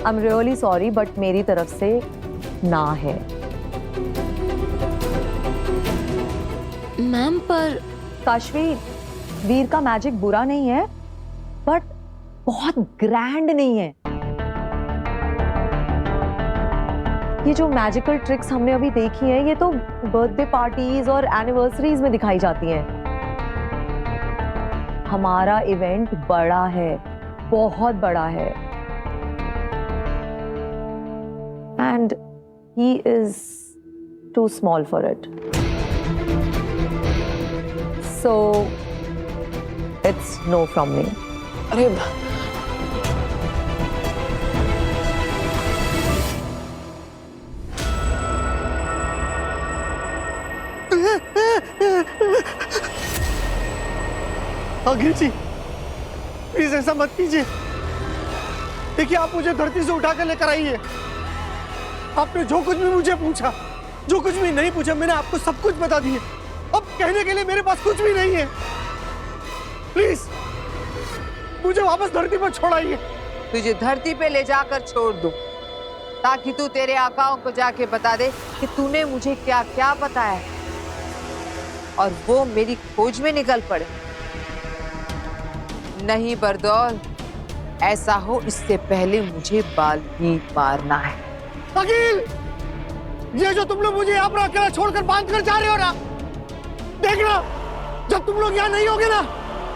I'm really sorry, but मेरी तरफ से ना है।
मैम पर
काशवी, वीर का मैजिक बुरा नहीं है, बट बहुत ग्रैंड नहीं है। ये जो मैजिकल ट्रिक्स हमने अभी देखी हैं, ये तो बर्थडे पार्टीज और एनिवर्सरीज में दिखाई जाती हैं। हमारा इवेंट बड़ा है, बहुत बड़ा है, and he is too small for it. So it's no from me.
अरे
आगे जी प्लीज ऐसा मत कीजिए। देखिए आप मुझे धरती से उठाकर लेकर आई है। आपने जो कुछ भी मुझे पूछा, जो कुछ भी नहीं पूछा, मैंने आपको सब कुछ बता दिया। अब कहने के लिए मेरे पास कुछ भी नहीं है। प्लीज मुझे वापस धरती पर छोड़ाइए।
तुझे धरती पे ले जाकर छोड़ दूं, ताकि तू तेरे आकाओं को जाके बता दे कि तूने मुझे क्या क्या बताया है, और वो मेरी खोज में निकल पड़े। नहीं बरदौल, ऐसा हो इससे पहले मुझे बाल्मीक मारना है।
वकील, ये जो तुम लोग मुझे यहाँ पर अकेला छोड़कर बांध कर जा रहे हो ना, देखना जब तुम लोग यहाँ नहीं होगे ना,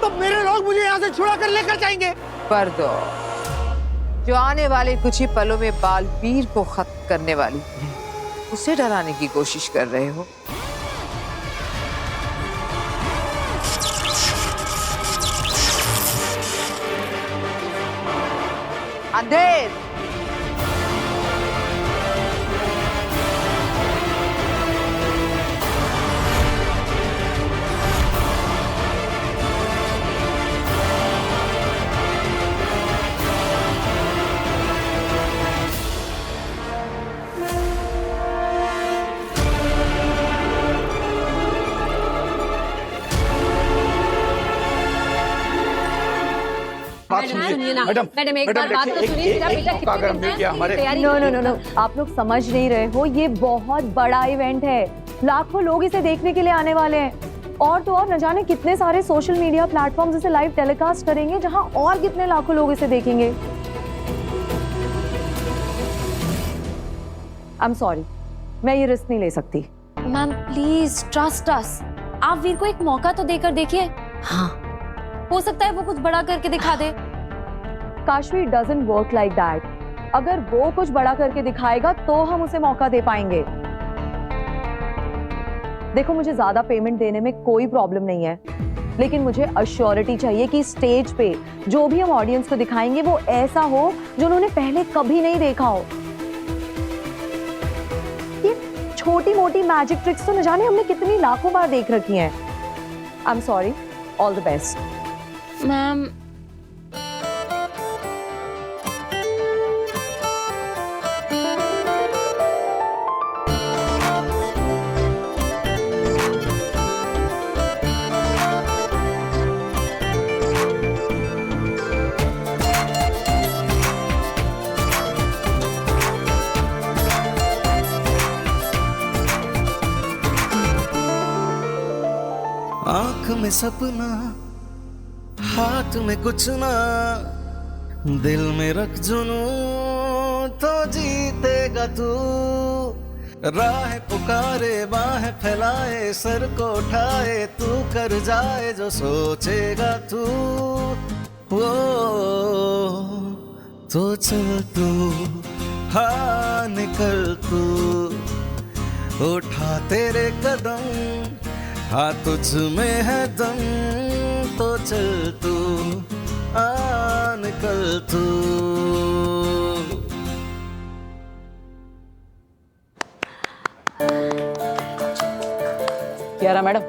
तब मेरे लोग मुझे यहाँ से छुड़ा कर लेकर जाएंगे।
बरदौल, जो आने वाले कुछ ही पलों में बालवीर को खत्म करने वाली है, उसे डराने की कोशिश कर रहे हो। अंधेर,
बात
मैडम,
सुनिए
सुनिए ना। मैडम, एक बार बात तो सुनिए, मेरा बेटा
मौका अगर हमने किया हमारे
नो नो नो नो, आप लोग समझ नहीं रहे हो, ये बहुत बड़ा इवेंट है, लाखों लोग इसे देखने के लिए आने वाले हैं। और तो और न जाने कितने सारे सोशल मीडिया प्लेटफॉर्म्स इसे लाइव टेलीकास्ट करेंगे, जहां और कितने लाखों लोग इसे देखेंगे। आई एम सॉरी, मैं ये रिस्क नहीं ले सकती।
मैम प्लीज ट्रस्ट अस, आप वीर को एक मौका तो देकर देखिए।
हाँ,
हो सकता है वो कुछ बड़ा करके दिखा दे।
Kashvi doesn't work like that. अगर वो कुछ बड़ा करके दिखाएगा तो हम उसे मौका दे पाएंगे। देखो, मुझे ज्यादा पेमेंट देने में कोई प्रॉब्लम नहीं है, लेकिन मुझे अश्योरिटी चाहिए कि स्टेज पे जो भी हम ऑडियंस को दिखाएंगे वो ऐसा हो जो उन्होंने पहले कभी नहीं देखा हो। ये छोटी मोटी मैजिक ट्रिक्स तो न जाने हमने कितनी लाखों बार देख रखी हैं। I am sorry, all the best.
Ma'am
आंख में सपना, हाथ में कुछ ना, दिल में रख जुनू तो जीतेगा तू। राह पुकारे, बाहें फैलाए, सर को उठाए, तू कर जाए जो सोचेगा तू। वो तो चल तू, हाँ निकल तू, उठा तेरे कदम, हाँ तुझ में है दम, तो चल तू, आ निकल तू।
कियारा मैडम,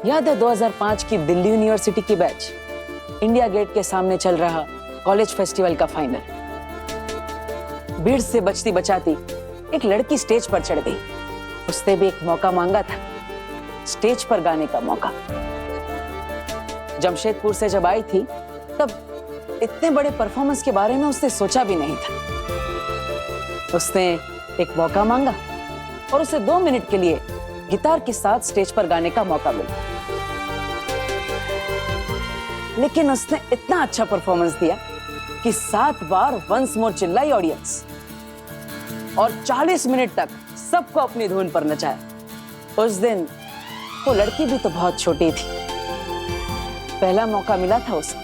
याद है 2005 की दिल्ली यूनिवर्सिटी की बैच, इंडिया गेट के सामने चल रहा कॉलेज फेस्टिवल का फाइनल। भीड़ से बचती बचाती एक लड़की स्टेज पर चढ़ गई। उसने भी एक मौका मांगा था, स्टेज पर गाने का मौका। जमशेदपुर से जब आई थी तब इतने बड़े परफॉर्मेंस के बारे में उसने सोचा भी नहीं था। उसने एक मौका मांगा और उसे 2 मिनट के लिए गिटार के साथ स्टेज पर गाने का मौका मिला। लेकिन उसने इतना अच्छा परफॉर्मेंस दिया कि 7 बार वंस मोर चिल्लाई ऑडियंस और 40 मिनट तक सबको अपनी धुन पर नचाया। उस दिन वो लड़की भी तो बहुत छोटी थी, पहला मौका मिला था उसे,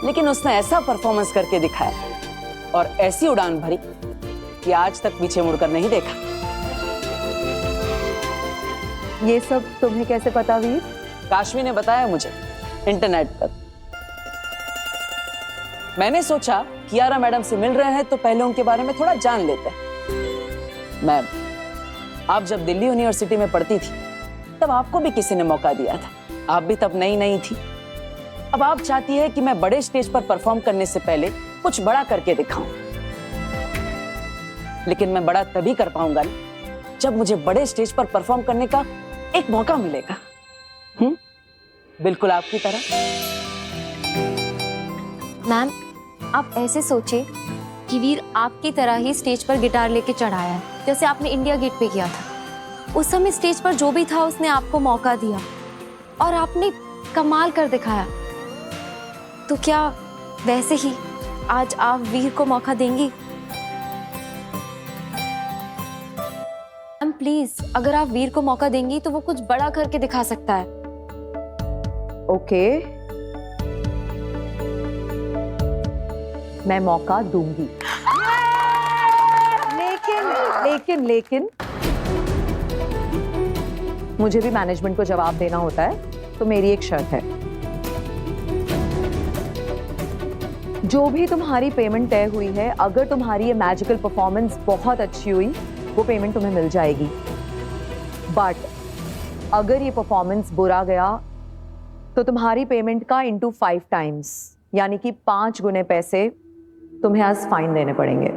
लेकिन उसने ऐसा परफॉर्मेंस करके दिखाया और ऐसी उड़ान भरी कि आज तक पीछे मुड़कर नहीं देखा।
ये सब तुम्हें कैसे पता वीर?
काशवी ने बताया मुझे इंटरनेट पर। मैंने सोचा कियारा मैडम से मिल रहे हैं तो पहले उनके बारे में थोड़ा जान लेते हैं। मैम, आप जब दिल्ली यूनिवर्सिटी में पढ़ती थी तब आपको भी किसी ने मौका दिया था, आप भी तब नई नई थी। अब आप चाहती है कि मैं बड़े स्टेज पर परफॉर्म करने से पहले कुछ बड़ा करके दिखाऊं, लेकिन मैं बड़ा तभी कर पाऊंगा ना जब मुझे बड़े स्टेज पर परफॉर्म करने का एक मौका मिलेगा। बिल्कुल आपकी तरह।
मैम आप ऐसे सोचिए कि वीर आपकी तरह ही स्टेज पर गिटार लेके चढ़ाया है, जैसे आपने इंडिया गेट पे किया था। उस समय स्टेज पर जो भी था उसने आपको मौका दिया और आपने कमाल कर दिखाया। तो क्या वैसे ही आज आप वीर को मौका देंगी? मैम प्लीज, अगर आप वीर को मौका देंगी तो वो कुछ बड़ा करके दिखा सकता है।
ओके, मैं मौका दूंगी, लेकिन मुझे भी मैनेजमेंट को जवाब देना होता है, तो मेरी एक शर्त है। जो भी तुम्हारी पेमेंट तय हुई है, अगर तुम्हारी ये मैजिकल परफॉर्मेंस बहुत अच्छी हुई, वो पेमेंट तुम्हें मिल जाएगी। बट अगर ये परफॉर्मेंस बुरा गया तो तुम्हारी पेमेंट का into 5 टाइम्स, यानी कि 5 गुने पैसे तुम्हें आज फाइन देने पड़ेंगे।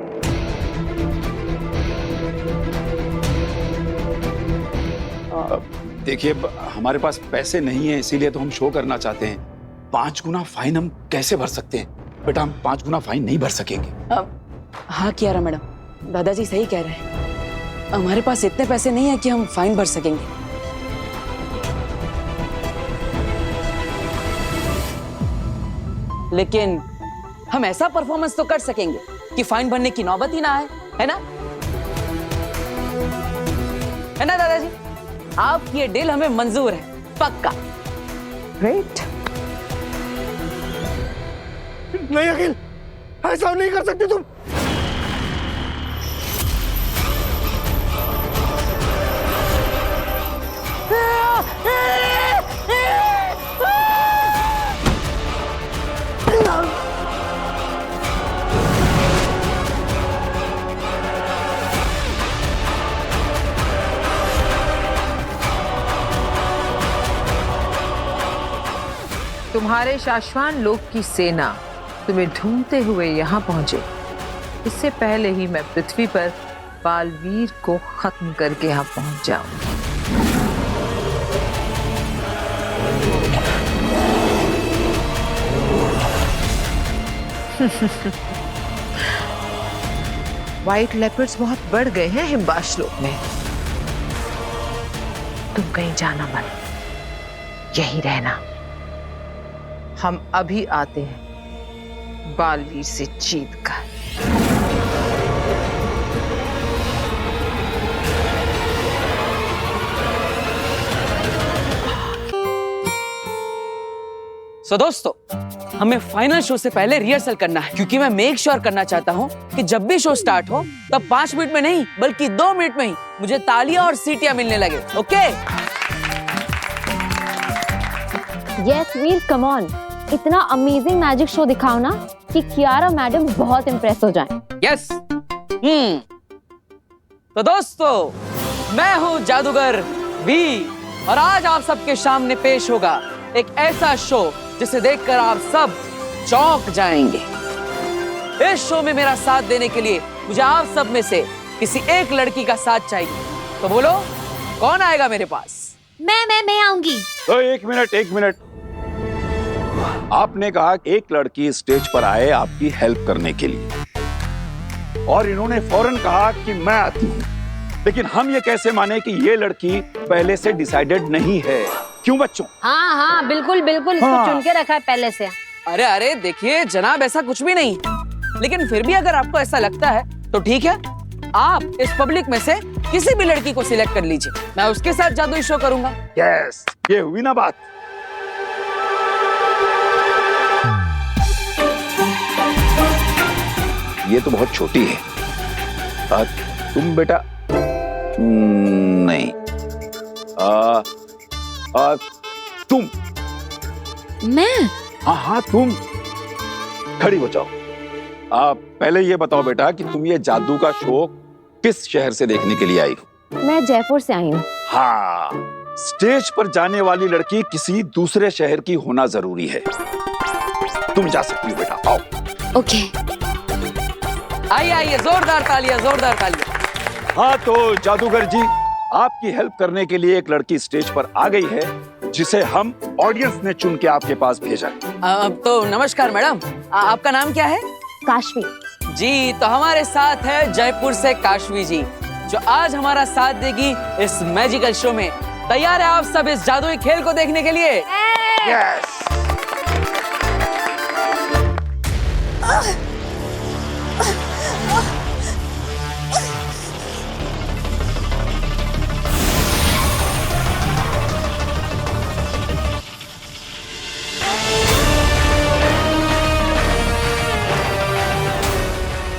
देखिए, हमारे पास पैसे नहीं है, इसीलिए तो हम शो करना चाहते हैं। 5 गुना फाइन हम कैसे भर सकते हैं? बेटा हम 5 गुना फाइन नहीं भर सकेंगे।
हाँ कियारा मैडम, दादाजी सही कह रहे हैं। हमारे पास इतने पैसे नहीं है कि हम फाइन भर सकेंगे। लेकिन हम ऐसा परफॉर्मेंस तो कर सकेंगे कि फाइन भरने की नौबत ही ना आए, है ना? है ना दादाजी? आपकी ये डील हमें मंजूर है, पक्का।
ग्रेट।
नहीं अखिल, ऐसा नहीं कर सकती तुम।
तुम्हारे शाश्वान लोक की सेना तुम्हें ढूंढते हुए यहाँ पहुंचे, इससे पहले ही मैं पृथ्वी पर बालवीर को खत्म करके यहाँ पहुंच जाऊं। व्हाइट लेपर्ड्स बहुत बढ़ गए हैं हिमबाश लोक में। तुम कहीं जाना मत, यहीं रहना। हम अभी आते हैं बालवीर से जीत कर।
सो दोस्तों, हमें फाइनल शो से पहले रिहर्सल करना है, क्योंकि मैं मेक श्योर करना चाहता हूँ कि जब भी शो स्टार्ट हो तब 5 मिनट में नहीं बल्कि 2 मिनट में ही मुझे तालियां और सीटियां मिलने लगे। Okay?
Yes Veer, come on, इतना अमेजिंग मैजिक शो दिखाओ ना कि कियारा मैडम बहुत इम्प्रेस हो जाएं।
यस। तो दोस्तों, मैं हूँ जादूगर वी, और आज आप सबके सामने पेश होगा एक ऐसा शो जिसे देखकर आप सब चौंक जाएंगे। इस शो में मेरा साथ देने के लिए मुझे आप सब में से किसी एक लड़की का साथ चाहिए। तो बोलो, कौन आएगा मेरे पास?
मैं आऊंगी।
तो एक मिनट। आपने कहा एक लड़की स्टेज पर आए आपकी हेल्प करने के लिए, और इन्होंने फौरन कहा कि मैं आती हूँ। लेकिन हम ये कैसे माने कि ये लड़की पहले से डिसाइडेड नहीं है? क्यों बच्चों?
हाँ बिल्कुल इसको चुन के रखा है पहले से।
अरे देखिए जनाब, ऐसा कुछ भी नहीं। लेकिन फिर भी अगर आपको ऐसा लगता है तो ठीक है, आप इस पब्लिक में से किसी भी लड़की को सिलेक्ट कर लीजिए, मैं उसके साथ जादुई शो करूंगा।
यस, ये हुई ना बात। ये तो बहुत छोटी है। तुम बेटा नहीं, तुम।
मैं?
हाँ तुम खड़ी हो जाओ। पहले ये बताओ बेटा कि तुम ये जादू का शो किस शहर से देखने के लिए आई हो?
मैं जयपुर से आई हूँ।
हाँ, स्टेज पर जाने वाली लड़की किसी दूसरे शहर की होना जरूरी है। तुम जा सकती हो बेटा, आओ।
ओके।
आइए, जोरदार तालियां।
हाँ तो जादूगर जी, आपकी हेल्प करने के लिए एक लड़की स्टेज पर आ गई है, जिसे हम ऑडियंस ने चुन के आपके पास भेजा।
तो नमस्कार मैडम, आपका नाम क्या है?
काशवी
जी। तो हमारे साथ है जयपुर से काशवी जी, जो आज हमारा साथ देगी इस मैजिकल शो में। तैयार है आप सब इस जादुई खेल को देखने के लिए?
यस।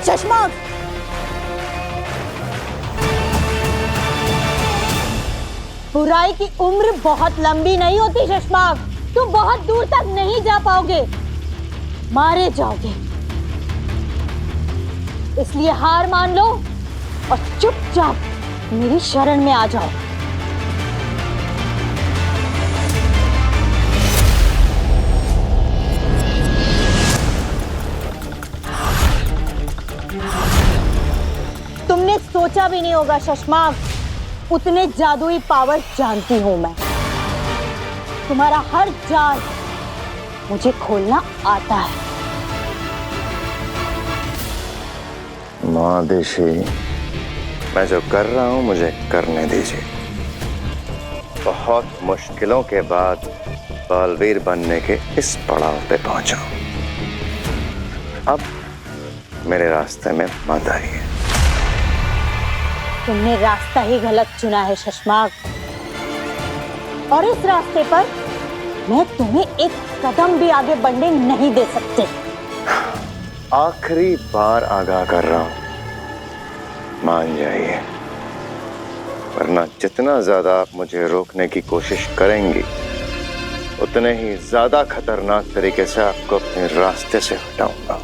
चश्मा, बुराई की उम्र बहुत लंबी नहीं होती चश्माग, तुम बहुत दूर तक नहीं जा पाओगे, मारे जाओगे। इसलिए हार मान लो और चुपचाप मेरी शरण में आ जाओ। तुमने सोचा भी नहीं होगा शशमाक, उतने जादुई पावर जानती हूं मैं। तुम्हारा हर जाल, मुझे खोलना आता है।
माँ देशी, मैं जो कर रहा हूं मुझे करने दीजिए। बहुत मुश्किलों के बाद बालवीर बनने के इस पड़ाव पे पहुंचा हूं। अब मेरे रास्ते में मत आइए।
तुमने रास्ता ही गलत चुना है शशमाग, और इस रास्ते पर मैं तुम्हें एक कदम भी आगे बढ़ने नहीं दे सकते।
आखिरी बार आगाह कर रहा हूं, मान जाइए, वरना जितना ज्यादा आप मुझे रोकने की कोशिश करेंगी उतने ही ज्यादा खतरनाक तरीके से आपको अपने रास्ते से हटाऊंगा।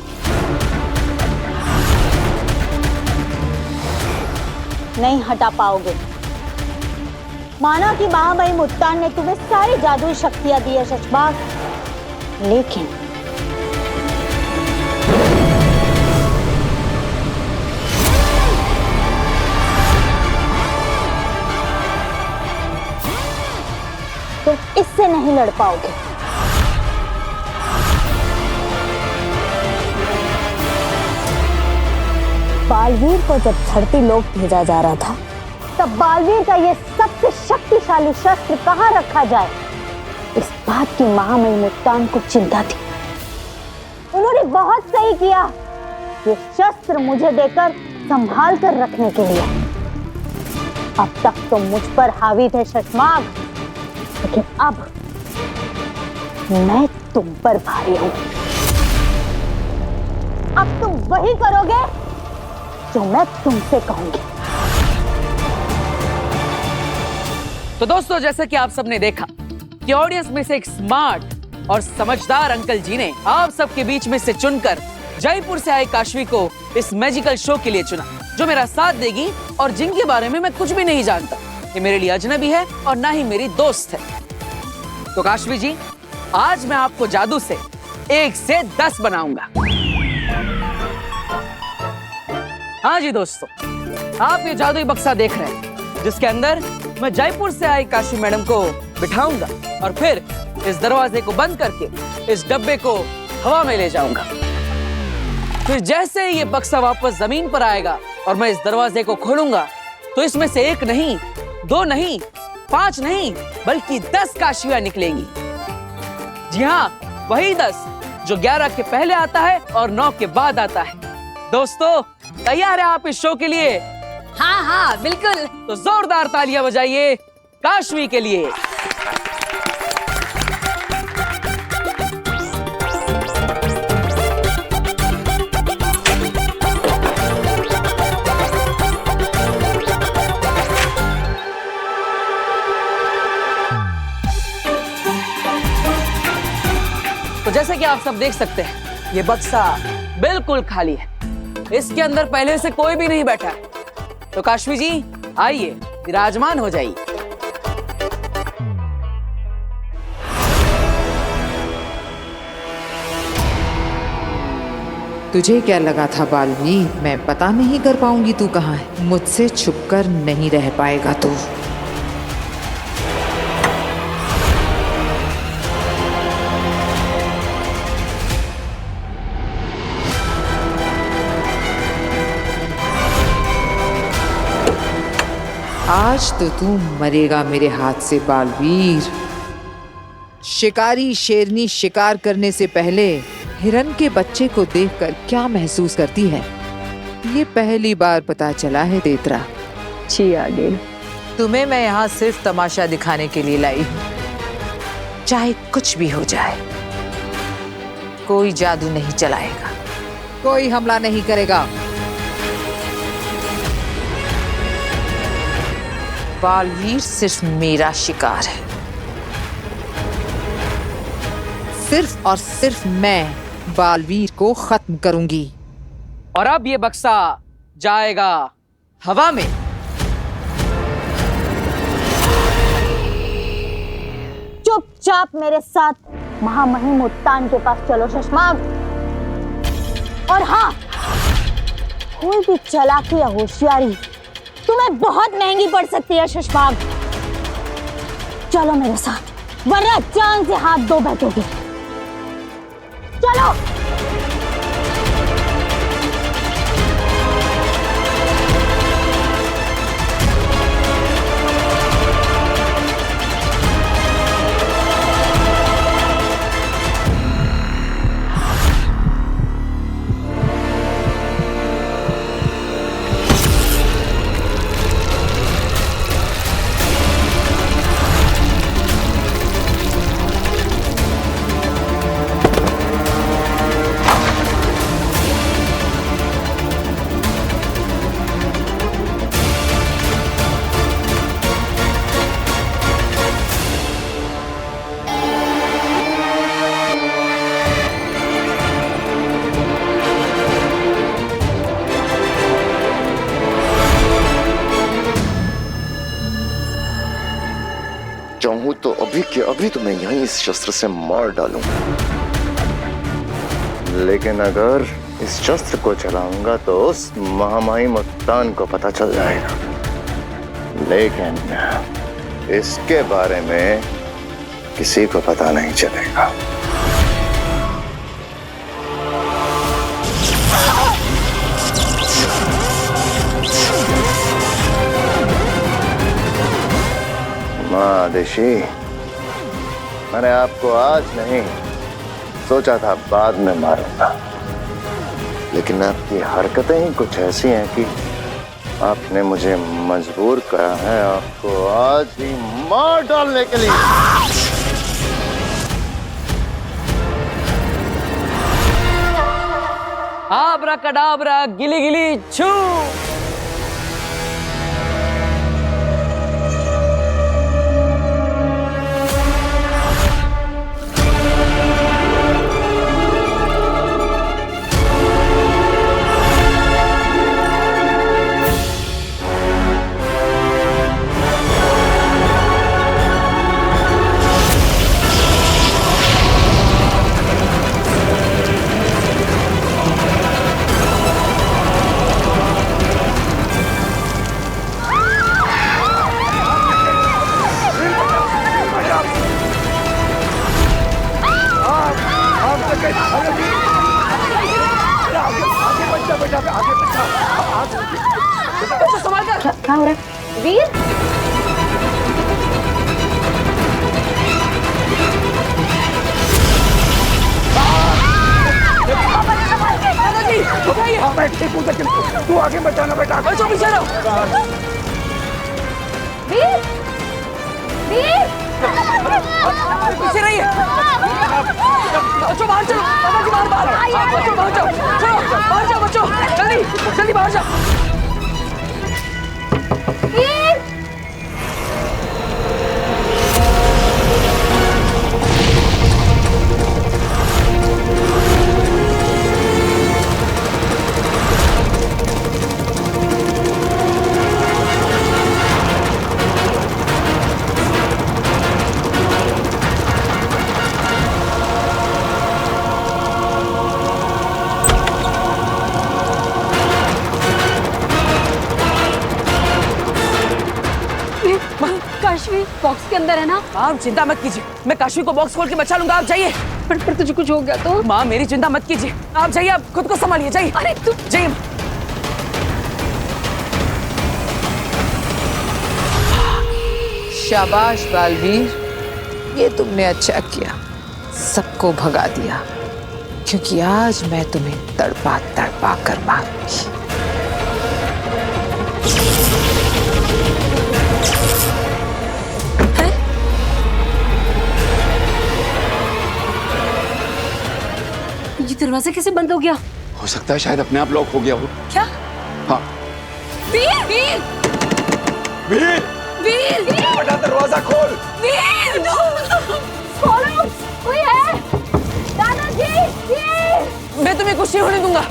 नहीं हटा पाओगे। माना कि महामहिम मुत्तान ने तुम्हें सारी जादुई शक्तियां दी है शशमाग, लेकिन तुम इससे नहीं लड़ पाओगे। बालवीर को जब धरती लोक भेजा जा रहा था, तब बालवीर का ये सबसे शक्तिशाली शस्त्र कहाँ रखा जाए, इस बात की महामहिम मुत्तान को चिंता थी। उन्होंने बहुत सही किया ये शस्त्र मुझे देकर संभाल कर रखने के लिए। अब तक तो मुझ पर हावी थे शशमाग, लेकिन अब मैं तुम पर भारी हूं। अब तुम वही करोगे जो मैं तुमसे कहूंगी।
तो दोस्तों, जैसे कि आप सबने देखा कि ऑडियंस में से एक स्मार्ट और समझदार अंकल जी ने आप सबके बीच में से चुनकर जयपुर से आए काशवी को इस मैजिकल शो के लिए चुना, जो मेरा साथ देगी और जिनके बारे में मैं कुछ भी नहीं जानता। ये मेरे लिए अजनबी है और ना ही मेरी दोस्त है। तो काशवी जी, आज मैं आपको जादू से 1 से 10 बनाऊंगा। हाँ जी दोस्तों, आप ये जादुई बक्सा देख रहे हैं, जिसके अंदर मैं जयपुर से आई काशवी मैडम को बिठाऊंगा और फिर इस दरवाजे को बंद करके इस डब्बे को हवा में ले जाऊंगा। फिर जैसे ही ये बक्सा वापस जमीन पर आएगा और मैं इस दरवाजे को खोलूंगा, तो इसमें से 1 नहीं, 2 नहीं, 5 नहीं, बल्कि 10 काशवियां निकलेंगी। जी हाँ, वही 10 जो 11 के पहले आता है और 9 के बाद आता है। दोस्तों, तैयार है आप इस शो के लिए?
हाँ हाँ बिल्कुल।
तो जोरदार तालियां बजाइए काशवी के लिए। तो जैसे कि आप सब देख सकते हैं, ये बक्सा बिल्कुल खाली है। इसके अंदर पहले से कोई भी नहीं बैठा। तो काशवी जी, आइए विराजमान हो जाइए।
तुझे क्या लगा था बालवीर, मैं पता नहीं कर पाऊंगी तू कहाँ है? मुझसे छुपकर नहीं रह पाएगा तू। आज तो तू मरेगा मेरे हाथ से बालवीर। शिकारी शेरनी शिकार करने से पहले हिरन के बच्चे को देखकर क्या महसूस करती है, ये पहली बार पता चला है देतरा।
जी आगे
तुम्हें मैं यहाँ सिर्फ तमाशा दिखाने के लिए लाई हूँ। चाहे कुछ भी हो जाए, कोई जादू नहीं चलाएगा, कोई हमला नहीं करेगा। बालवीर सिर्फ मेरा शिकार है। सिर्फ और सिर्फ मैं बालवीर को खत्म करूंगी।
और अब ये बक्सा जाएगा हवा में।
चुपचाप मेरे साथ महामहिम मुत्तान के पास चलो शशमाग। और हाँ, कोई भी चालाकी या होशियारी तुम्हें बहुत महंगी पड़ सकती है शशमाग। चलो मेरे साथ, वरना जान से हाथ धो बैठोगे। चलो।
चाहूं तो अभी के अभी तुम्हें यहीं इस शस्त्र से मार डालूं, लेकिन अगर इस शस्त्र को चलाऊंगा तो उस महामाई मुल्तान को पता चल जाएगा। लेकिन इसके बारे में किसी को पता नहीं चलेगा। माँ आदेशी, मैंने आपको आज नहीं सोचा था बाद में मारूंगा, लेकिन आपकी हरकतें ही कुछ ऐसी हैं कि आपने मुझे मजबूर करा है आपको आज ही मार डालने के लिए।
आब्राकडाब्रा गिली गिली छू।
क्या हो रहा है वीर?
तू आगे बचाना बेटा।
बचो पीछे रहो।
वीर, वीर,
पीछे रहिए। बच्चों बाहर चलो। बाहर बाहर। बच्चों बाहर जाओ। चलो बाहर जाओ बच्चों। जल्दी जल्दी बाहर जाओ।
वीर,
काशवी बॉक्स के अंदर है ना?
आप चिंता मत कीजिए, मैं काशवी को बॉक्स खोल के बचा लूंगा। आप जाइए।
पर तुझे कुछ हो गया तो?
माँ मेरी चिंता मत कीजिए, आप जाइए, आप खुद को संभालिए। जाइए।
अरे तू
जाइए।
शाबाश बालवीर, ये तुमने अच्छा किया, सबको भगा दिया, क्योंकि आज मैं तुम्हें तड़पा तड़पा कर मारूंगी।
ये दरवाजा कैसे बंद हो गया?
हो सकता है शायद अपने आप लॉक हो गया हो।
क्या?
हाँ।
वीर, वीर,
वीर,
वीर, वीर,
बेटा दरवाजा खोल।
वीर,
खोलो, कोई है? दादाजी, वीर।
मैं तुम्हें कुछ नहीं होने दूंगा।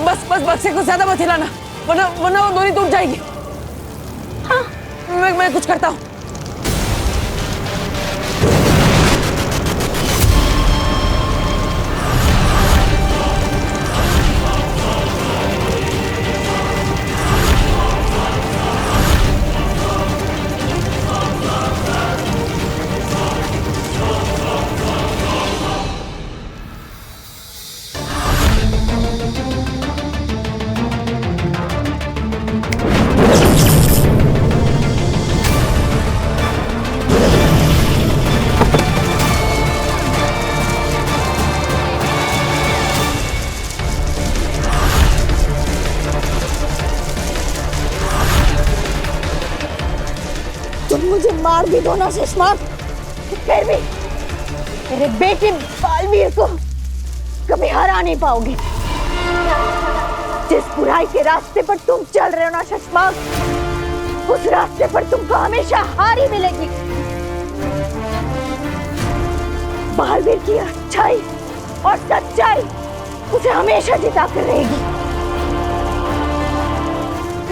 बस बस बक्से को ज्यादा मत हिलाना, वरना वो डोरी टूट जाएगी। हाँ, मैं कुछ करता हूँ।
मुझे मार भी दो ना सुषमा, फिर भी मेरे बेटे बालवीर को कभी हरा नहीं पाओगे। जिस बुराई के रास्ते पर तुम चल रहे हो ना सुषमा, उस रास्ते पर तुमको हमेशा हार ही मिलेगी। बालवीर की अच्छाई और सच्चाई उसे हमेशा जिता कर रहेगी।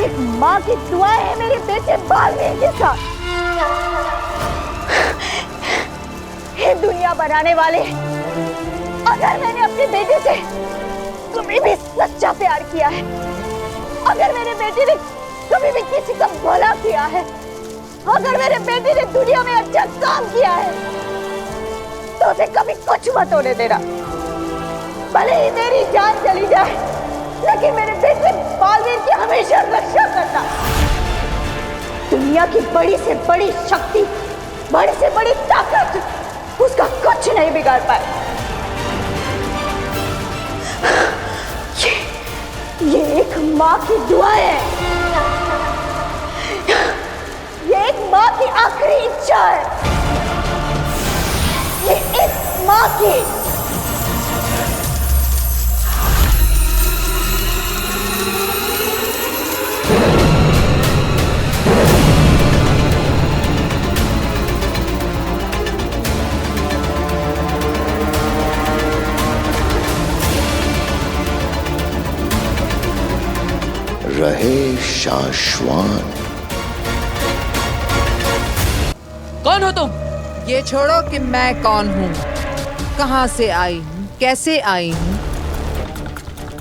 एक माँ की दुआ है मेरे बेटे बालवीर के साथ। ये दुनिया बनाने वाले, अगर मैंने अपने बेटे से कभी भी सच्चा प्यार किया है, अगर मेरे बेटे ने कभी भी किसी का भला किया है, अगर मेरे बेटे ने दुनिया में अच्छा काम किया है, तो उसे कभी कुछ मत होने देना। भले ही मेरी जान चली जाए, लेकिन मेरे बेटे बालवीर की हमेशा रक्षा करना। दुनिया की बड़ी से बड़ी शक्ति, बड़ी से बड़ी ताकत उसका कुछ नहीं बिगाड़ पाए। ये एक माँ की दुआ है, ये एक माँ की आखिरी इच्छा है, ये एक माँ की।
रहे शाश्वान।
कौन हो तुम?
ये छोड़ो कि मैं कौन हूँ, कहाँ से आई हूँ, कैसे आई हूँ,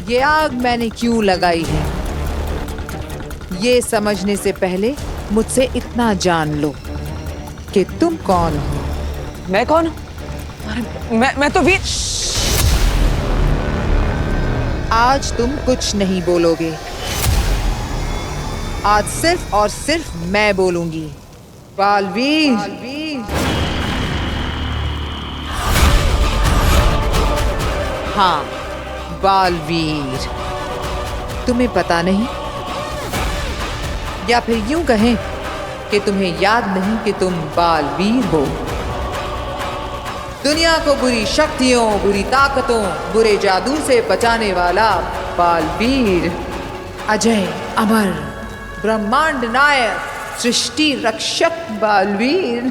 ये आग मैंने क्यों लगाई है, ये समझने से पहले मुझसे इतना जान लो कि तुम कौन हो।
मैं कौन हूँ? मैं तो वीर।
आज तुम कुछ नहीं बोलोगे, आज सिर्फ और सिर्फ मैं बोलूंगी। बालवीर, हाँ बालवीर। तुम्हें पता नहीं, या फिर यूं कहें कि तुम्हें याद नहीं कि तुम बालवीर हो। दुनिया को बुरी शक्तियों, बुरी ताकतों, बुरे जादू से बचाने वाला बालवीर, अजय अमर ब्रह्मांड नायक, सृष्टि रक्षक बालवीर।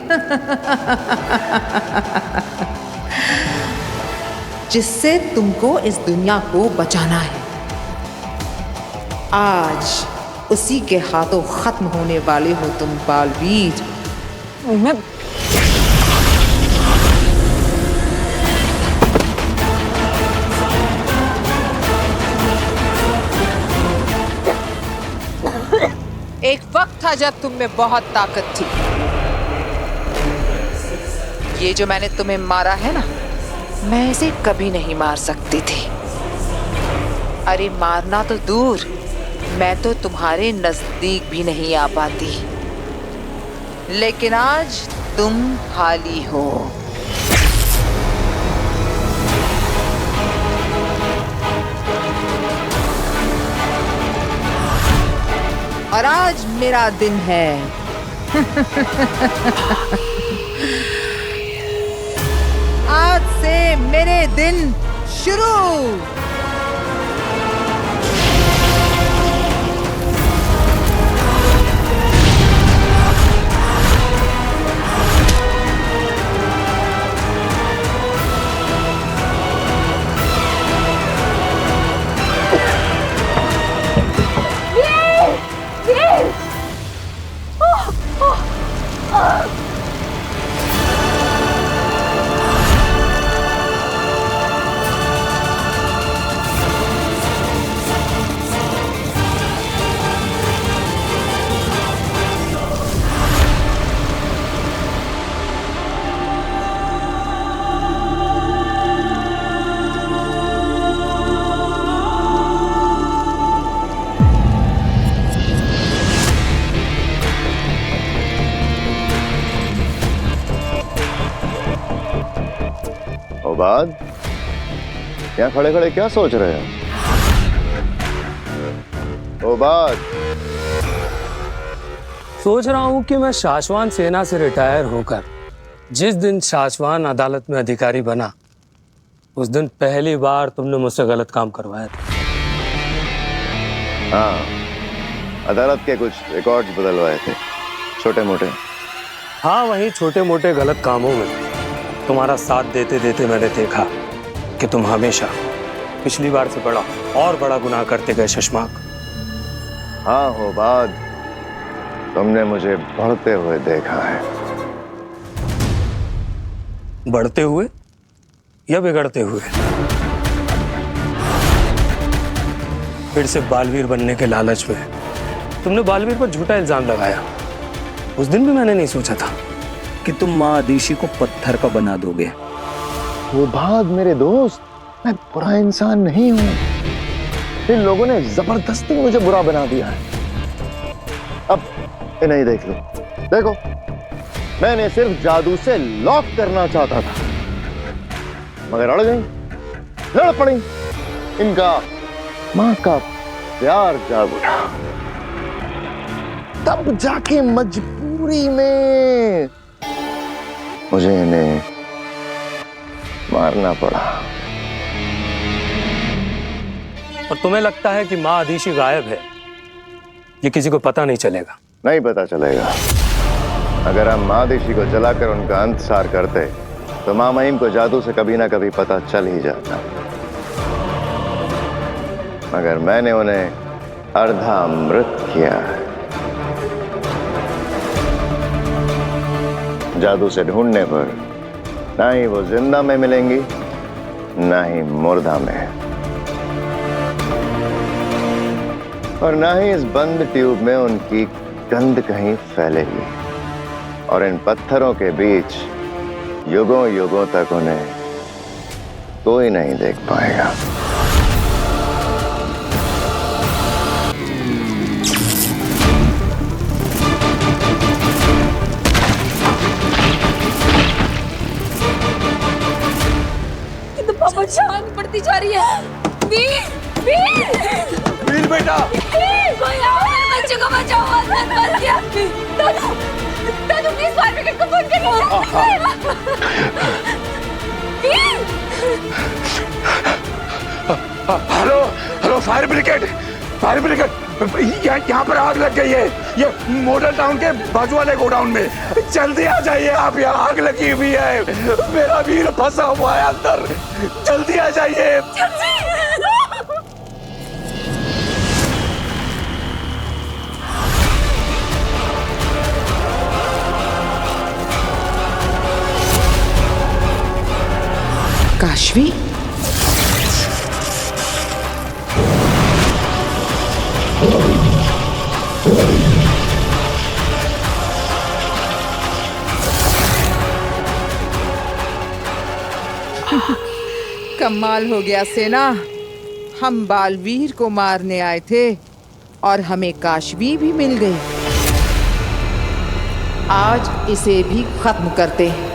जिससे तुमको इस दुनिया को बचाना है। आज उसी के हाथों खत्म होने वाले हो तुम बालवीर।
मैं
एक वक्त था जब तुम में बहुत ताकत थी। ये जो मैंने तुम्हें मारा है ना, मैं इसे कभी नहीं मार सकती थी। अरे मारना तो दूर, मैं तो तुम्हारे नजदीक भी नहीं आ पाती। लेकिन आज तुम खाली हो। और आज मेरा दिन है। आज से मेरे दिन शुरू।
बाद यहाँ खड़े खड़े क्या सोच रहे हो? ओ बात,
सोच रहा हूँ कि मैं शाश्वान सेना से रिटायर होकर जिस दिन शाश्वान अदालत में अधिकारी बना उस दिन पहली बार तुमने मुझसे गलत काम करवाया था।
हाँ, अदालत के कुछ रिकॉर्ड्स बदलवाए थे, छोटे मोटे।
हाँ, वही छोटे मोटे गलत कामों में तुम्हारा साथ देते देते मैंने देखा कि तुम हमेशा पिछली बार से बड़ा और बड़ा गुनाह करते गए शशमाक।
हाँ हो बाद, तुमने मुझे बढ़ते हुए देखा है।
बढ़ते हुए या बिगड़ते हुए? फिर से बालवीर बनने के लालच में तुमने बालवीर पर झूठा इल्जाम लगाया। उस दिन भी मैंने नहीं सोचा था
कि तुम माँ आदिशी को पत्थर का बना दोगे।
वो बाद मेरे दोस्त, मैं बुरा इंसान नहीं हूं। इन लोगों ने जबरदस्ती मुझे बुरा बना दिया है। अब इन्हें देख लो, देखो, मैंने सिर्फ जादू से लॉक करना चाहता था, मगर अड़ गई, लड़ पड़ी। इनका मां का प्यार जाग उठा, तब जाके मजबूरी में मुझे इन्हें मारना पड़ा।
और तुम्हें लगता है कि माँ आदिशी गायब है, ये किसी को पता नहीं चलेगा?
नहीं पता चलेगा। अगर हम माँ आदिशी को जलाकर उनका अंतसार करते तो माँ महिम को जादू से कभी ना kभी पता चल ही जाता। मगर मैंने उन्हें अर्धा मृत किया है। जादू से ढूंढने पर ना ही वो जिंदा में मिलेंगी, ना ही मुर्दा में, और ना ही इस बंद ट्यूब में उनकी गंध कहीं फैलेगी। और इन पत्थरों के बीच युगों युगों तक उन्हें कोई नहीं देख पाएगा।
जान पड़ती जा रही है। वीर, वीर,
वीर बेटा,
कोई आओ, मेरे बच्चे को बचाओ, आसमान फंस गया। दादू, दादू प्लीज फायर ब्रिगेड को फोन करिए। Veer,
hello hello, fire brigade, fire brigade, यहाँ पर आग लग गई है, ये मॉडल टाउन के बाजू वाले गोडाउन में। जल्दी आ जाइए आप, यहाँ आग लगी हुई है, मेरा वीर फंसा हुआ है अंदर, जल्दी आ जाइए।
काशवी, कमाल हो गया सेना। हम बालवीर को मारने आए थे और हमें काशवी भी मिल गई। आज इसे भी खत्म करते हैं।